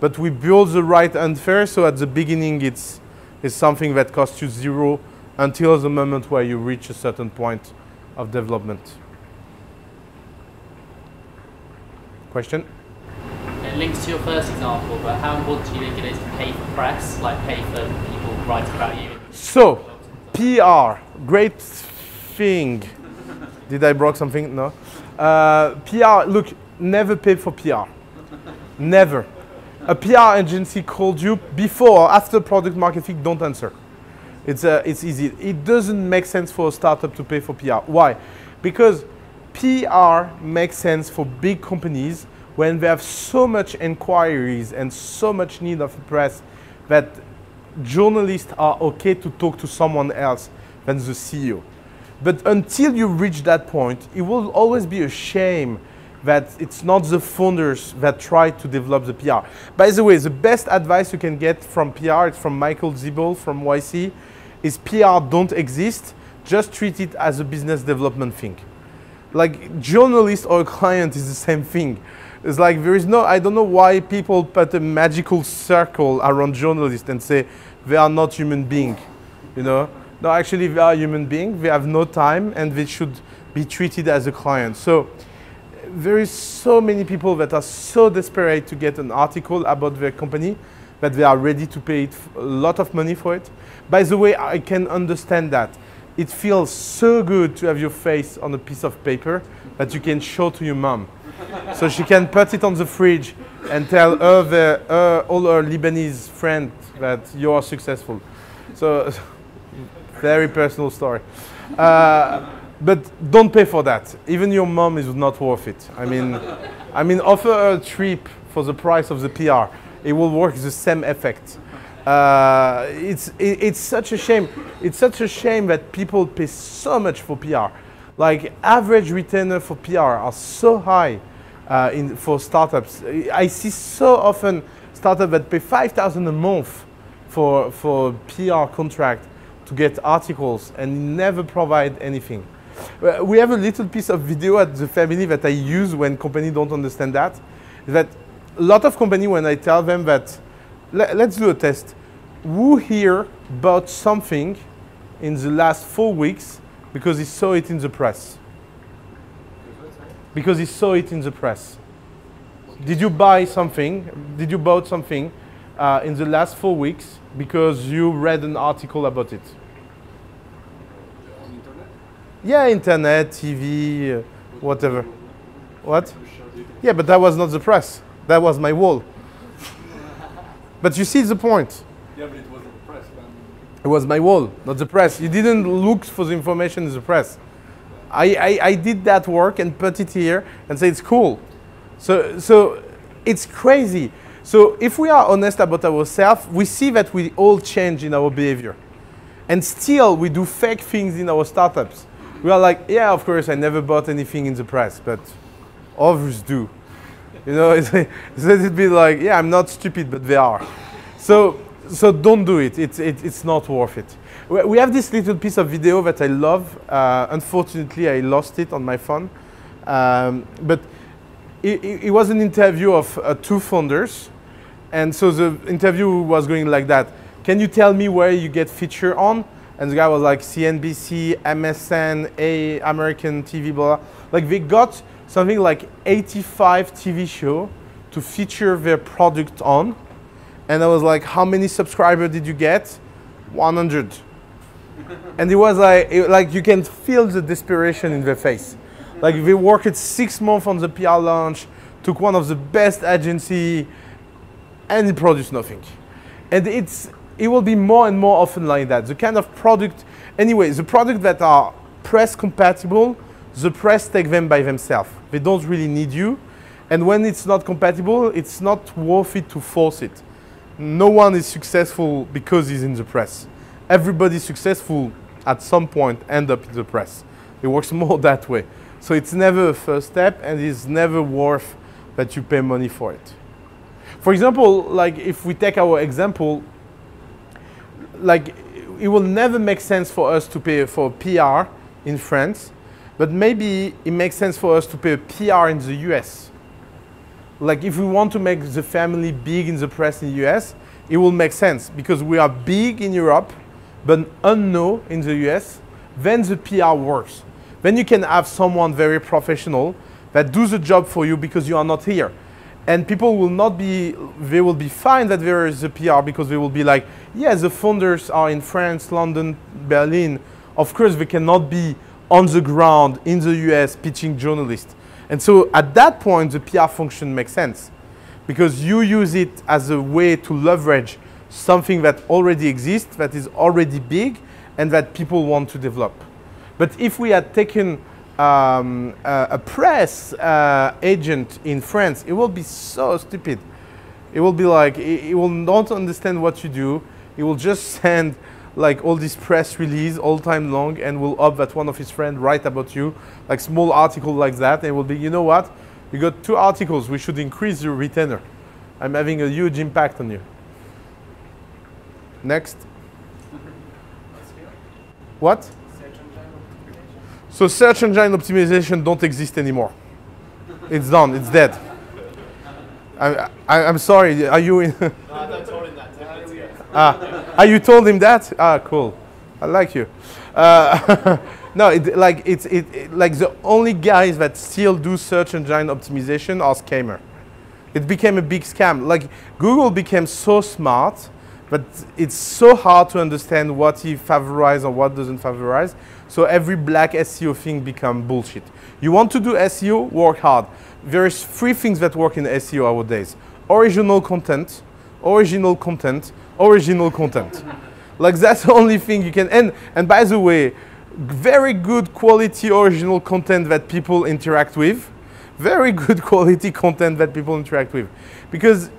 S1: but we build the right unfair. So at the beginning, it's something that costs you zero until the moment where you reach a certain point of development. Question?
S5: It links to your first example, but how important do you think it is to pay for press, like pay for people writing about you?
S1: So, PR, great thing. Did I broke something? No. PR, look, never pay for PR. Never. A PR agency called you before or after product market fit, don't answer. It's easy. It doesn't make sense for a startup to pay for PR. Why? Because PR makes sense for big companies when they have so much inquiries and so much need of press that journalists are okay to talk to someone else than the CEO. But until you reach that point, it will always be a shame that it's not the founders that try to develop the PR. By the way, the best advice you can get from PR, it's from Michael Zibel from YC, is PR don't exist, just treat it as a business development thing. Like journalist or a client is the same thing. It's like there is no, I don't know why people put a magical circle around journalists and say they are not human beings, you know? No, actually they are human beings, they have no time and they should be treated as a client. So there is so many people that are so desperate to get an article about their company that they are ready to pay a lot of money for it. By the way, I can understand that. It feels so good to have your face on a piece of paper that you can show to your mom. So she can put it on the fridge and tell all her Lebanese friends that you are successful. So, very personal story. But don't pay for that. Even your mom is not worth it. I mean, offer her a trip for the price of the PR. It will work the same effect. It's such a shame. It's such a shame that people pay so much for PR. Like average retainer for PR are so high for startups. I see so often startups that pay 5,000 a month for PR contract to get articles and never provide anything. We have a little piece of video at the family that I use when companies don't understand that. That a lot of companies, when I tell them that, let's do a test. Who here bought something in the last 4 weeks because he saw it in the press? Because he saw it in the press. Did you buy something? Did you bought something in the last 4 weeks because you read an article about it? Yeah, internet, TV, whatever. What? Yeah, but that was not the press. That was my wall. But you see the point.
S2: Yeah, but it wasn't the press.
S1: It was my wall, not the press. You didn't look for the information in the press. I did that work and put it here and say it's cool. So it's crazy. So if we are honest about ourselves, we see that we all change in our behavior. And still we do fake things in our startups. We are like, yeah, of course, I never bought anything in the press, but others do. You know, it'd be like, yeah, I'm not stupid, but they are. So don't do it. It's not worth it. We have this little piece of video that I love. Unfortunately, I lost it on my phone. But it was an interview of 2 founders. And so the interview was going like that. Can you tell me where you get featured on? And the guy was like CNBC, MSN, American TV, blah. Like they got something like 85 TV shows to feature their product on. And I was like, how many subscribers did you get? 100. And it was like you can feel the desperation in their face. Like they worked 6 months on the PR launch, took one of the best agency, and it produced nothing. And it will be more and more often like that. The kind of product, anyway, the product that are press compatible, the press take them by themselves. They don't really need you. And when it's not compatible, it's not worth it to force it. No one is successful because he's in the press. Everybody successful at some point end up in the press. It works more that way. So it's never a first step and it's never worth that you pay money for it. For example, like if we take our example, like it will never make sense for us to pay for PR in France, but maybe it makes sense for us to pay a PR in the US. Like if we want to make the family big in the press in the US, it will make sense because we are big in Europe, but unknown in the US, then the PR works. Then you can have someone very professional that does the job for you because you are not here. And people will not be, they will be fine that there is a PR because they will be like, yeah, the founders are in France, London, Berlin. Of course, they cannot be on the ground in the US pitching journalists. And so at that point, the PR function makes sense because you use it as a way to leverage something that already exists, that is already big, and that people want to develop. But if we had taken a press agent in France, it will be so stupid. It will be like, it will not understand what you do. It will just send like all this press release all time long and will hope that one of his friends write about you, like small article like that, and it will be, you know what? You got 2 articles, we should increase your retainer. I'm having a huge impact on you. Next. What? So search engine optimization don't exist anymore. It's done, it's dead. I'm sorry, are you in?
S2: No, I told him that.
S1: You told him that? Ah, cool. I like you. No, like the only guys that still do search engine optimization are scammers. It became a big scam. Like Google became so smart, but it's so hard to understand what he favorizes or what doesn't favorize. So every black SEO thing become bullshit. You want to do SEO, work hard. There's 3 things that work in SEO nowadays. Original content, original content, original content. Like that's the only thing you can, and by the way, very good quality original content that people interact with, very good quality content that people interact with, because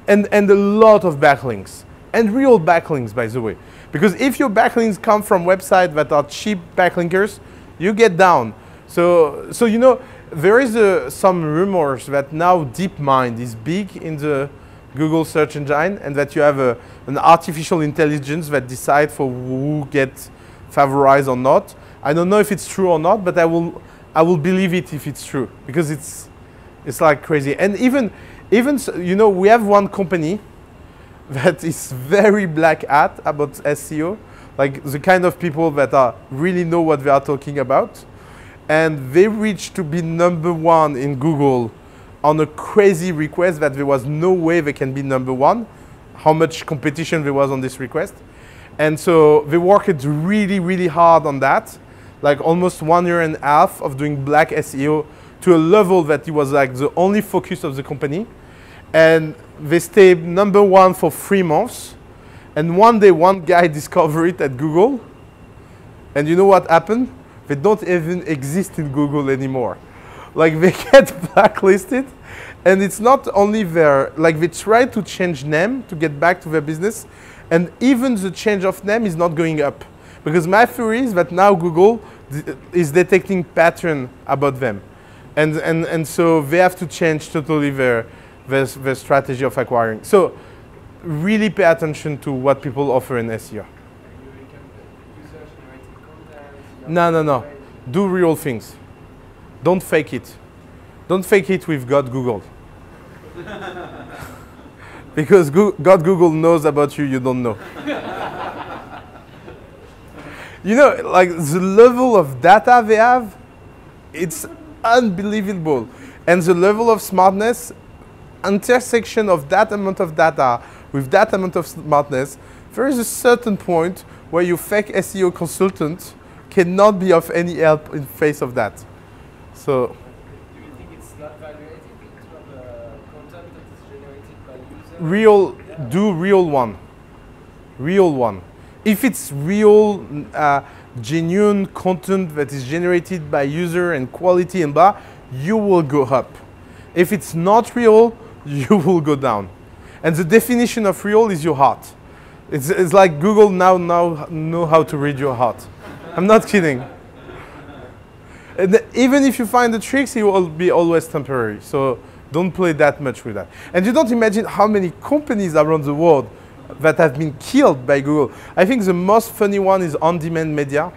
S1: and a lot of backlinks, and real backlinks, by the way, because if your backlinks come from websites that are cheap backlinkers, you get down. So you know, there is some rumors that now DeepMind is big in the Google search engine, and that you have an artificial intelligence that decides for who gets favorized or not. I don't know if it's true or not, but I will believe it if it's true, because it's like crazy. And even you know, we have one company that is very black hat about SEO, like the kind of people that really know what they are talking about, and they reached to be #1 in Google on a crazy request that there was no way they can be #1, how much competition there was on this request. And so they worked really, really hard on that, like almost 1.5 years of doing black SEO to a level that it was like the only focus of the company. And they stayed #1 for 3 months. And one day, one guy discovered it at Google. And you know what happened? They don't even exist in Google anymore. Like, they get blacklisted. And it's not only their, like, they try to change name to get back to their business. And even the change of name is not going up. Because my theory is that now Google is detecting pattern about them. And so they have to change totally their strategy of acquiring. So really pay attention to what people offer in SEO. No. Do real things. Don't fake it. Don't fake it with God Google. Because God Google knows about you, you don't know. You know, like the level of data they have, it's unbelievable. And the level of smartness, intersection of that amount of data with that amount of smartness, there is a certain point where your fake SEO consultant cannot be of any help in face of that. So,
S6: do you think it's not evaluated into the content that is generated by users?
S1: do real one. Real one. If it's real, genuine content that is generated by user and quality and blah, you will go up. If it's not real, you will go down. And the definition of real is your heart. It's like Google now know how to read your heart. I'm not kidding. And even if you find the tricks, it will be always temporary. So don't play that much with that. And you don't imagine how many companies around the world that have been killed by Google. I think the most funny one is On-Demand Media,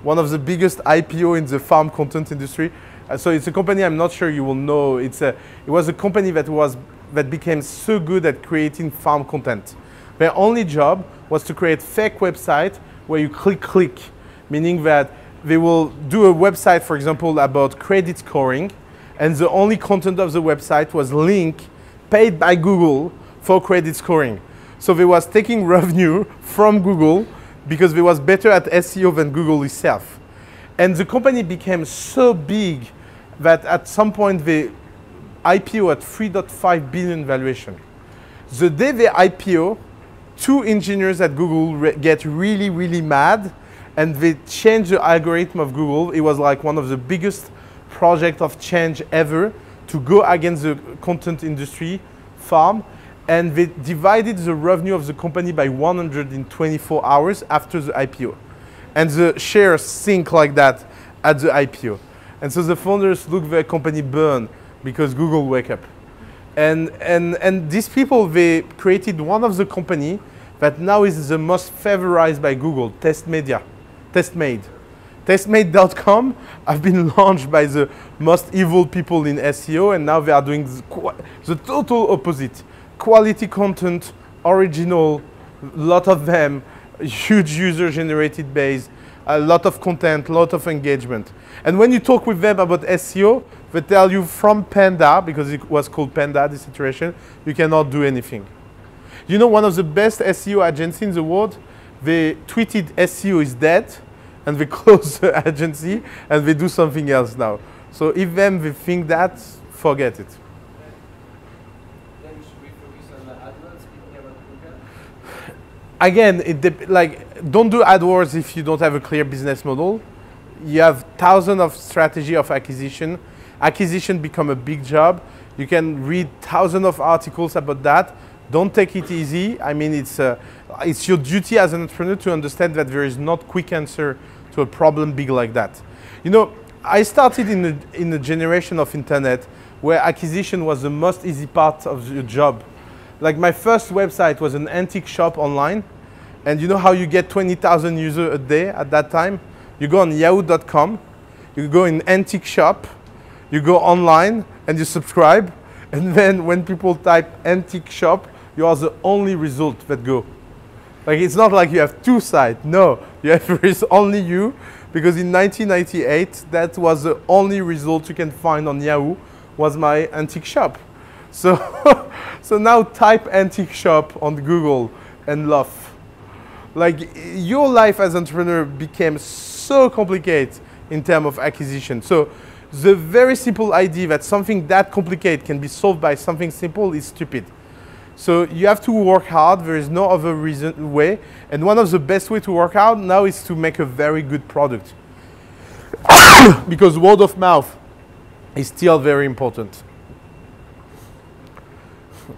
S1: one of the biggest IPO in the farm content industry. So it's a company I'm not sure you will know. It was a company that became so good at creating farm content. Their only job was to create fake website where you click, meaning that they will do a website, for example, about credit scoring, and the only content of the website was link paid by Google for credit scoring. So they was taking revenue from Google because they was better at SEO than Google itself. And the company became so big that at some point they IPO at 3.5 billion valuation. The day they IPO, 2 engineers at Google get really, really mad, and they changed the algorithm of Google. It was like one of the biggest projects of change ever to go against the content industry farm. And they divided the revenue of the company by 124 hours after the IPO. And the shares sink like that at the IPO. And so the founders look their company burn because Google wake up. And these people, they created one of the company that now is the most favorized by Google, Testmade. Testmade.com have been launched by the most evil people in SEO, and now they are doing the total opposite. Quality content, original, a lot of them, huge user-generated base, a lot of content, a lot of engagement. And when you talk with them about SEO, they tell you from Panda, because it was called Panda, this iteration, you cannot do anything. You know, one of the best SEO agencies in the world, they tweeted SEO is dead, and they closed the agency, and they do something else now. So if they think that, forget it. Again, like, don't do AdWords if you don't have a clear business model. you have thousands of strategy of acquisition. Acquisition become a big job. You can read thousands of articles about that. Don't take it easy. I mean, it's your duty as an entrepreneur to understand that there is not quick answer to a problem big like that. You know, I started in a generation of internet where acquisition was the most easy part of your job. Like my first website was an antique shop online. And you know how you get 20,000 users a day at that time? You go on yahoo.com, you go in antique shop, you go online and you subscribe. And then when people type antique shop, you are the only result that go. Like it's not like you have two sites. No, there is only you. Because in 1998, that was the only result you can find on Yahoo was my antique shop. So, so now type antique shop on Google and laugh. Like your life as an entrepreneur became so complicated in terms of acquisition. So the very simple idea that something that complicated can be solved by something simple is stupid. So you have to work hard. There is no other way. And one of the best way to work hard now is to make a very good product. Because word of mouth is still very important.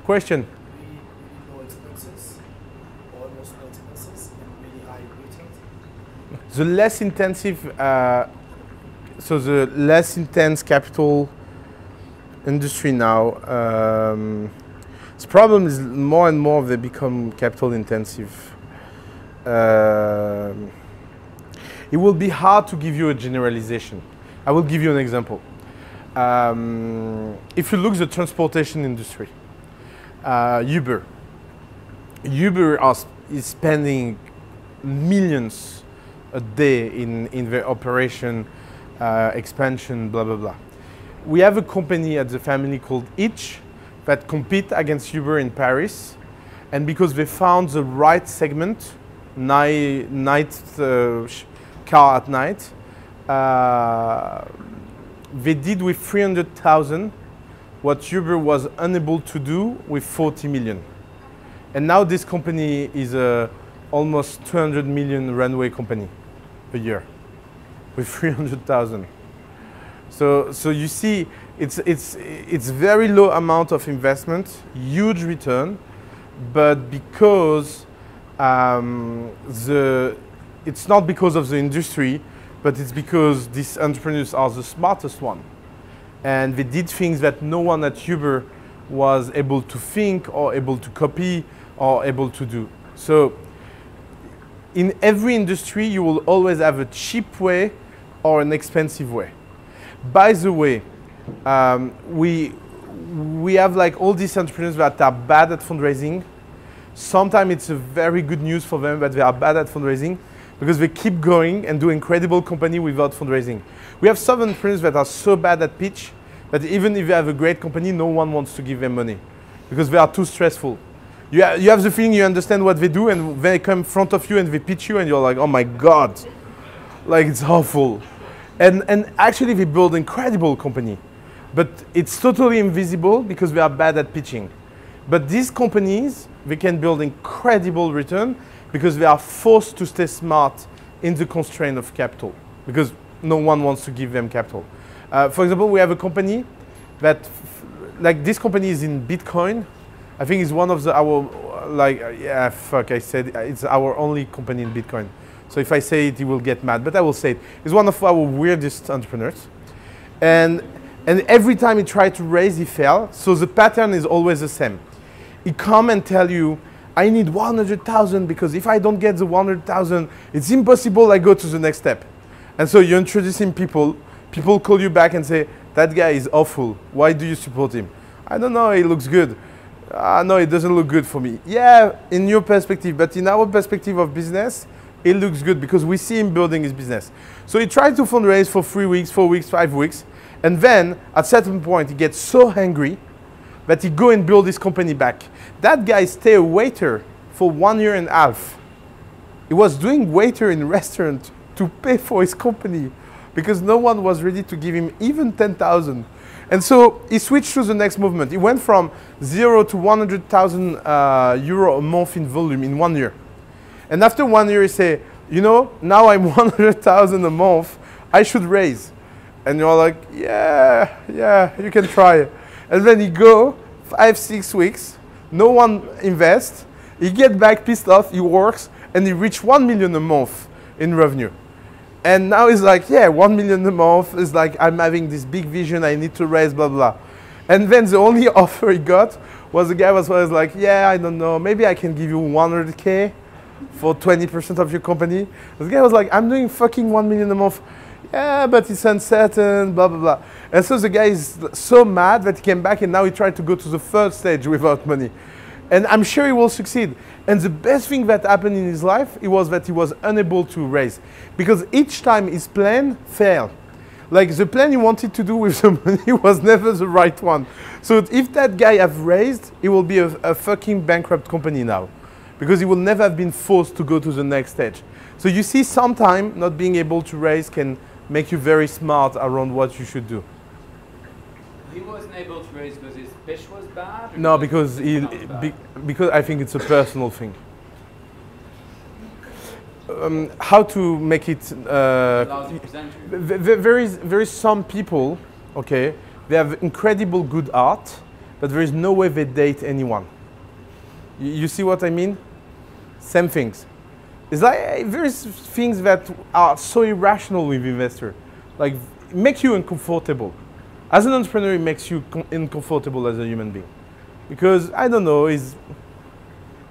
S1: Question?
S6: Low expenses, almost no expenses, and really high returns.
S1: The less intensive, so the less intense capital industry now, the problem is more and more they become capital intensive. It will be hard to give you a generalization. I will give you an example. If you look at the transportation industry, Uber is spending millions a day in their operation, expansion, blah, blah, blah. We have a company at the family called Each that compete against Uber in Paris. And because they found the right segment, car at night, they did with 300,000 what Uber was unable to do with 40 million. And now this company is almost 200 million runway company a year with 300,000. So you see, it's very low amount of investment, huge return, but because it's not because of the industry, but it's because these entrepreneurs are the smartest one. And they did things that no one at Uber was able to think or able to copy or able to do. So in every industry, you will always have a cheap way or an expensive way. By the way, we have like all these entrepreneurs that are bad at fundraising. Sometimes it's a very good news for them that they are bad at fundraising because they keep going and do incredible company without fundraising. We have some entrepreneurs that are so bad at pitch that even if they have a great company, no one wants to give them money because they are too stressful. You have the feeling you understand what they do and they come in front of you and they pitch you and you're like, oh my God, like it's awful. And actually they build incredible company, but it's totally invisible because they are bad at pitching. But these companies, they can build incredible return because they are forced to stay smart in the constraint of capital because no one wants to give them capital. For example, we have a company that, like this company is in Bitcoin. I think it's one of I said it's our only company in Bitcoin. So if I say it, he will get mad, but I will say it. It's one of our weirdest entrepreneurs. And every time he tried to raise, he fell. So the pattern is always the same. He come and tell you, I need 100,000 because if I don't get the 100,000, it's impossible I go to the next step. And so you're introducing people call you back and say, that guy is awful. Why do you support him? I don't know, he looks good. No, it doesn't look good for me. Yeah, in your perspective, but in our perspective of business, it looks good because we see him building his business. So he tried to fundraise for 3 weeks, 4 weeks, 5 weeks. And then at a certain point, he gets so angry that he go and build his company back. That guy stayed a waiter for 1.5 years. He was doing waiter in restaurant to pay for his company because no one was ready to give him even 10,000. And so he switched to the next movement. He went from 0 to 100,000 euro a month in volume in 1 year. And after 1 year, he said, you know, now I'm 100,000 a month. I should raise. And you're like, yeah, you can try. And then you go 5, 6 weeks, no one invests, he gets back pissed off, he works, and he reach 1 million a month in revenue. And now he's like, yeah, 1 million a month is like, I'm having this big vision, I need to raise, blah, blah. And then the only offer he got was the guy was like, yeah, I don't know, maybe I can give you 100K for 20% of your company. The guy was like, I'm doing fucking 1 million a month. Yeah, but it's uncertain, blah, blah, blah. And so the guy is so mad that he came back and now he tried to go to the third stage without money. And I'm sure he will succeed. And the best thing that happened in his life, it was that he was unable to raise. Because each time his plan failed. Like the plan he wanted to do with the money was never the right one. So if that guy have raised, he will be a fucking bankrupt company now. Because he will never have been forced to go to the next stage. So you see, sometimes not being able to raise can make you very smart around what you should do.
S3: He wasn't able to raise because his pitch was bad?
S1: No, because because I think it's a personal thing. How to make it? There is some people, okay, they have incredible good art, but there is no way they date anyone. You see what I mean? Same things. It's like there is things that are so irrational with investor, like make you uncomfortable. As an entrepreneur, it makes you uncomfortable as a human being, because I don't know, it's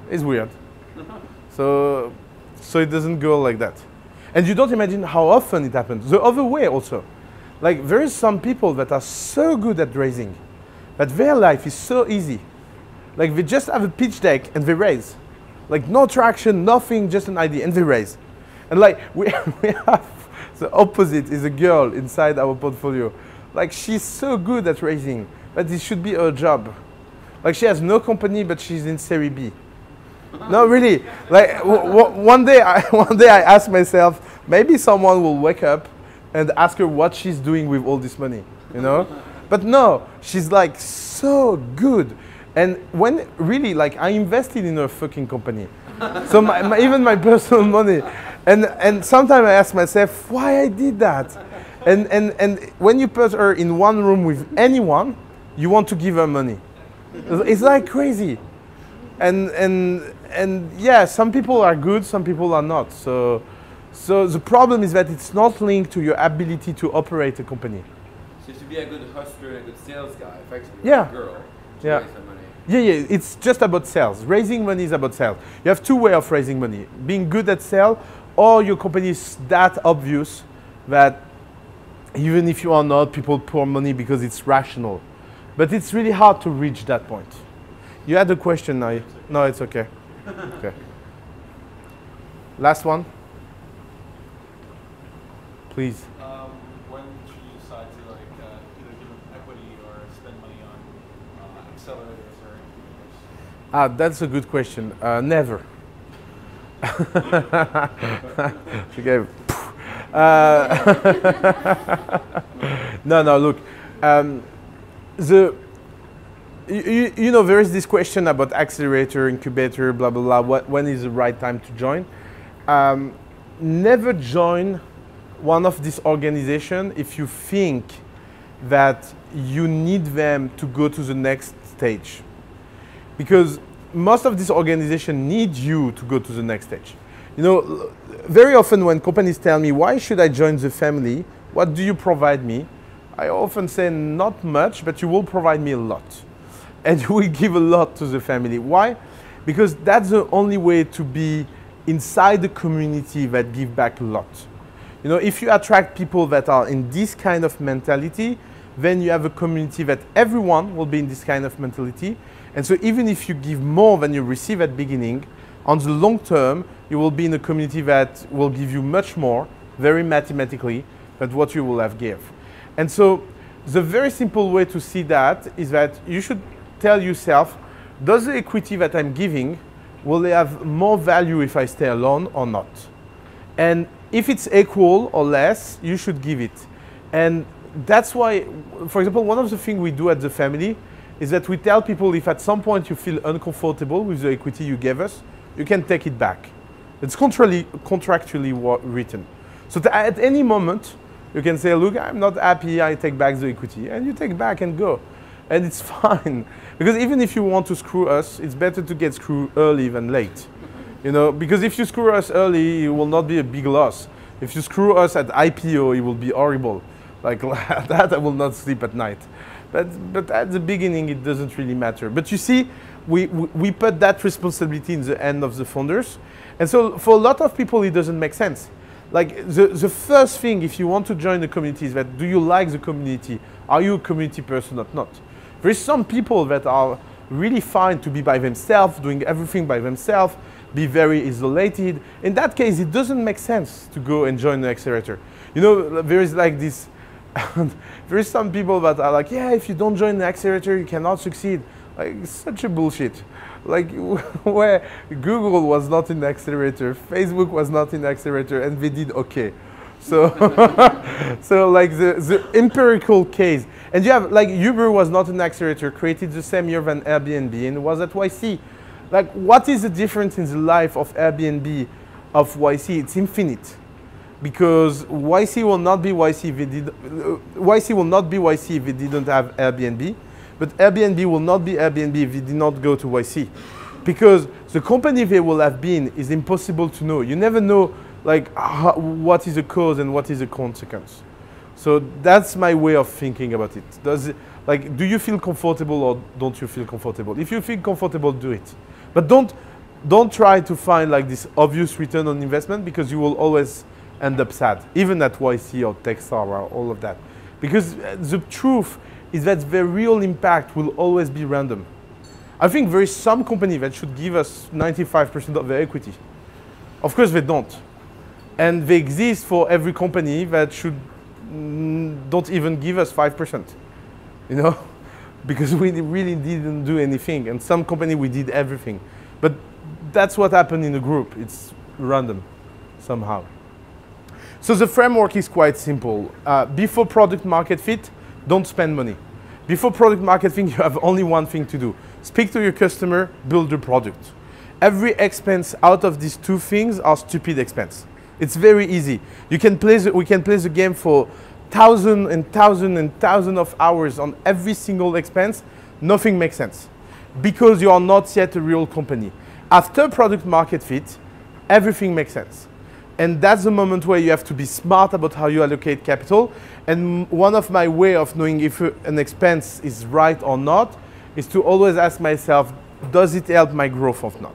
S1: weird. So it doesn't go like that, and you don't imagine how often it happens. The other way also, like there is some people that are so good at raising, that their life is so easy, like they just have a pitch deck and they raise. Like no traction, nothing, just an idea, and they raise. And like we have the opposite is a girl inside our portfolio. Like she's so good at raising, but it should be her job. Like she has no company, but she's in Series B. No, really. Like one day I asked myself, maybe someone will wake up and ask her what she's doing with all this money, you know? But no, she's like so good. And when really, like, I invested in her fucking company. So even my personal money. And sometimes I ask myself why I did that. And when you put her in one room with anyone, you want to give her money. It's like crazy. And yeah, some people are good, some people are not. So the problem is that it's not linked to your ability to operate a company.
S3: So to be a good hustler and a good sales guy, effectively,
S1: yeah.
S3: A girl,
S1: yeah.
S3: raise her money.
S1: Yeah, it's just about sales. Raising money is about sales. You have two ways of raising money. Being good at sales, or your company is that obvious that even if you are not, people pour money because it's rational. But it's really hard to reach that point. You had a question now. No, it's okay. Okay. Last one. Please.
S2: When should you decide to like either give them equity or spend money on accelerators or incubators?
S1: That's a good question. Never. She gave. No, look. You know, there is this question about accelerator, incubator, blah, blah, blah. When is the right time to join? Never join one of these organizations if you think that you need them to go to the next stage. Because most of these organizations need you to go to the next stage. You know, very often when companies tell me, why should I join the family? What do you provide me? I often say, not much, but you will provide me a lot. And you will give a lot to the family. Why? Because that's the only way to be inside the community that give back a lot. You know, if you attract people that are in this kind of mentality, then you have a community that everyone will be in this kind of mentality. And so even if you give more than you receive at the beginning, on the long term, you will be in a community that will give you much more, very mathematically, than what you will have give. And so the very simple way to see that is that you should tell yourself, does the equity that I'm giving, will they have more value if I stay alone or not? And if it's equal or less, you should give it. And that's why, for example, one of the things we do at the family is that we tell people if at some point you feel uncomfortable with the equity you gave us, you can take it back. It's contractually written. So at any moment, You can say, look, I'm not happy, I take back the equity. And you take back and go. And it's fine. Because even if you want to screw us, it's better to get screwed early than late. You know, because if you screw us early, it will not be a big loss. If you screw us at IPO, it will be horrible. Like that, I will not sleep at night. But at the beginning, it doesn't really matter. But you see, we put that responsibility in the hand of the founders. And so for a lot of people, it doesn't make sense. Like the first thing, if you want to join the community, is that do you like the community? Are you a community person or not? There is some people that are really fine to be by themselves, doing everything by themselves, be very isolated. In that case, it doesn't make sense to go and join the accelerator. You know, there is like this, there is some people that are like, yeah, if you don't join the accelerator, you cannot succeed. Like, it's such a bullshit. Like, where Google was not in the accelerator, Facebook was not in the accelerator, and they did okay. So, so like the empirical case. And you have, like, Uber was not an accelerator, created the same year than Airbnb, and was at YC. Like, what is the difference in the life of Airbnb of YC? It's infinite. Because YC will not be YC if it did, YC will not be YC if it didn't have Airbnb, but Airbnb will not be Airbnb if it did not go to YC. Because the company they will have been is impossible to know. You never know, like, what is the cause and what is the consequence. So that's my way of thinking about it. Do you feel comfortable or don't you feel comfortable? If you feel comfortable, do it. But don't try to find like this obvious return on investment, because you will always end up sad, even at YC or Techstar or all of that. Because the truth is that the real impact will always be random. I think there is some company that should give us 95% of their equity. Of course they don't. And they exist for every company that should don't even give us 5%, you know? Because we really didn't do anything. And some company, we did everything. But that's what happened in the group. It's random somehow. So the framework is quite simple. Before product market fit, don't spend money. Before product market fit, you have only one thing to do. Speak to your customer, build the product. Every expense out of these two things are stupid expense. It's very easy. We can play the game for thousands and thousands and thousands of hours on every single expense. Nothing makes sense because you are not yet a real company. After product market fit, everything makes sense. And that's the moment where you have to be smart about how you allocate capital. And one of my way of knowing if an expense is right or not is to always ask myself, does it help my growth or not?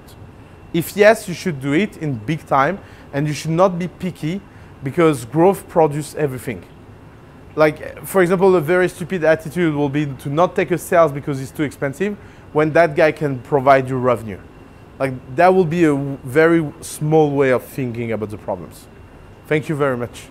S1: If yes, you should do it in big time, and you should not be picky because growth produces everything. Like, for example, a very stupid attitude will be to not take a sales because it's too expensive when that guy can provide you revenue. Like, that will be a very small way of thinking about the problems. Thank you very much.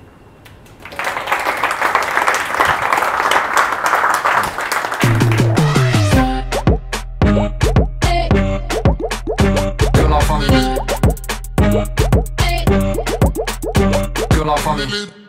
S7: Que la famille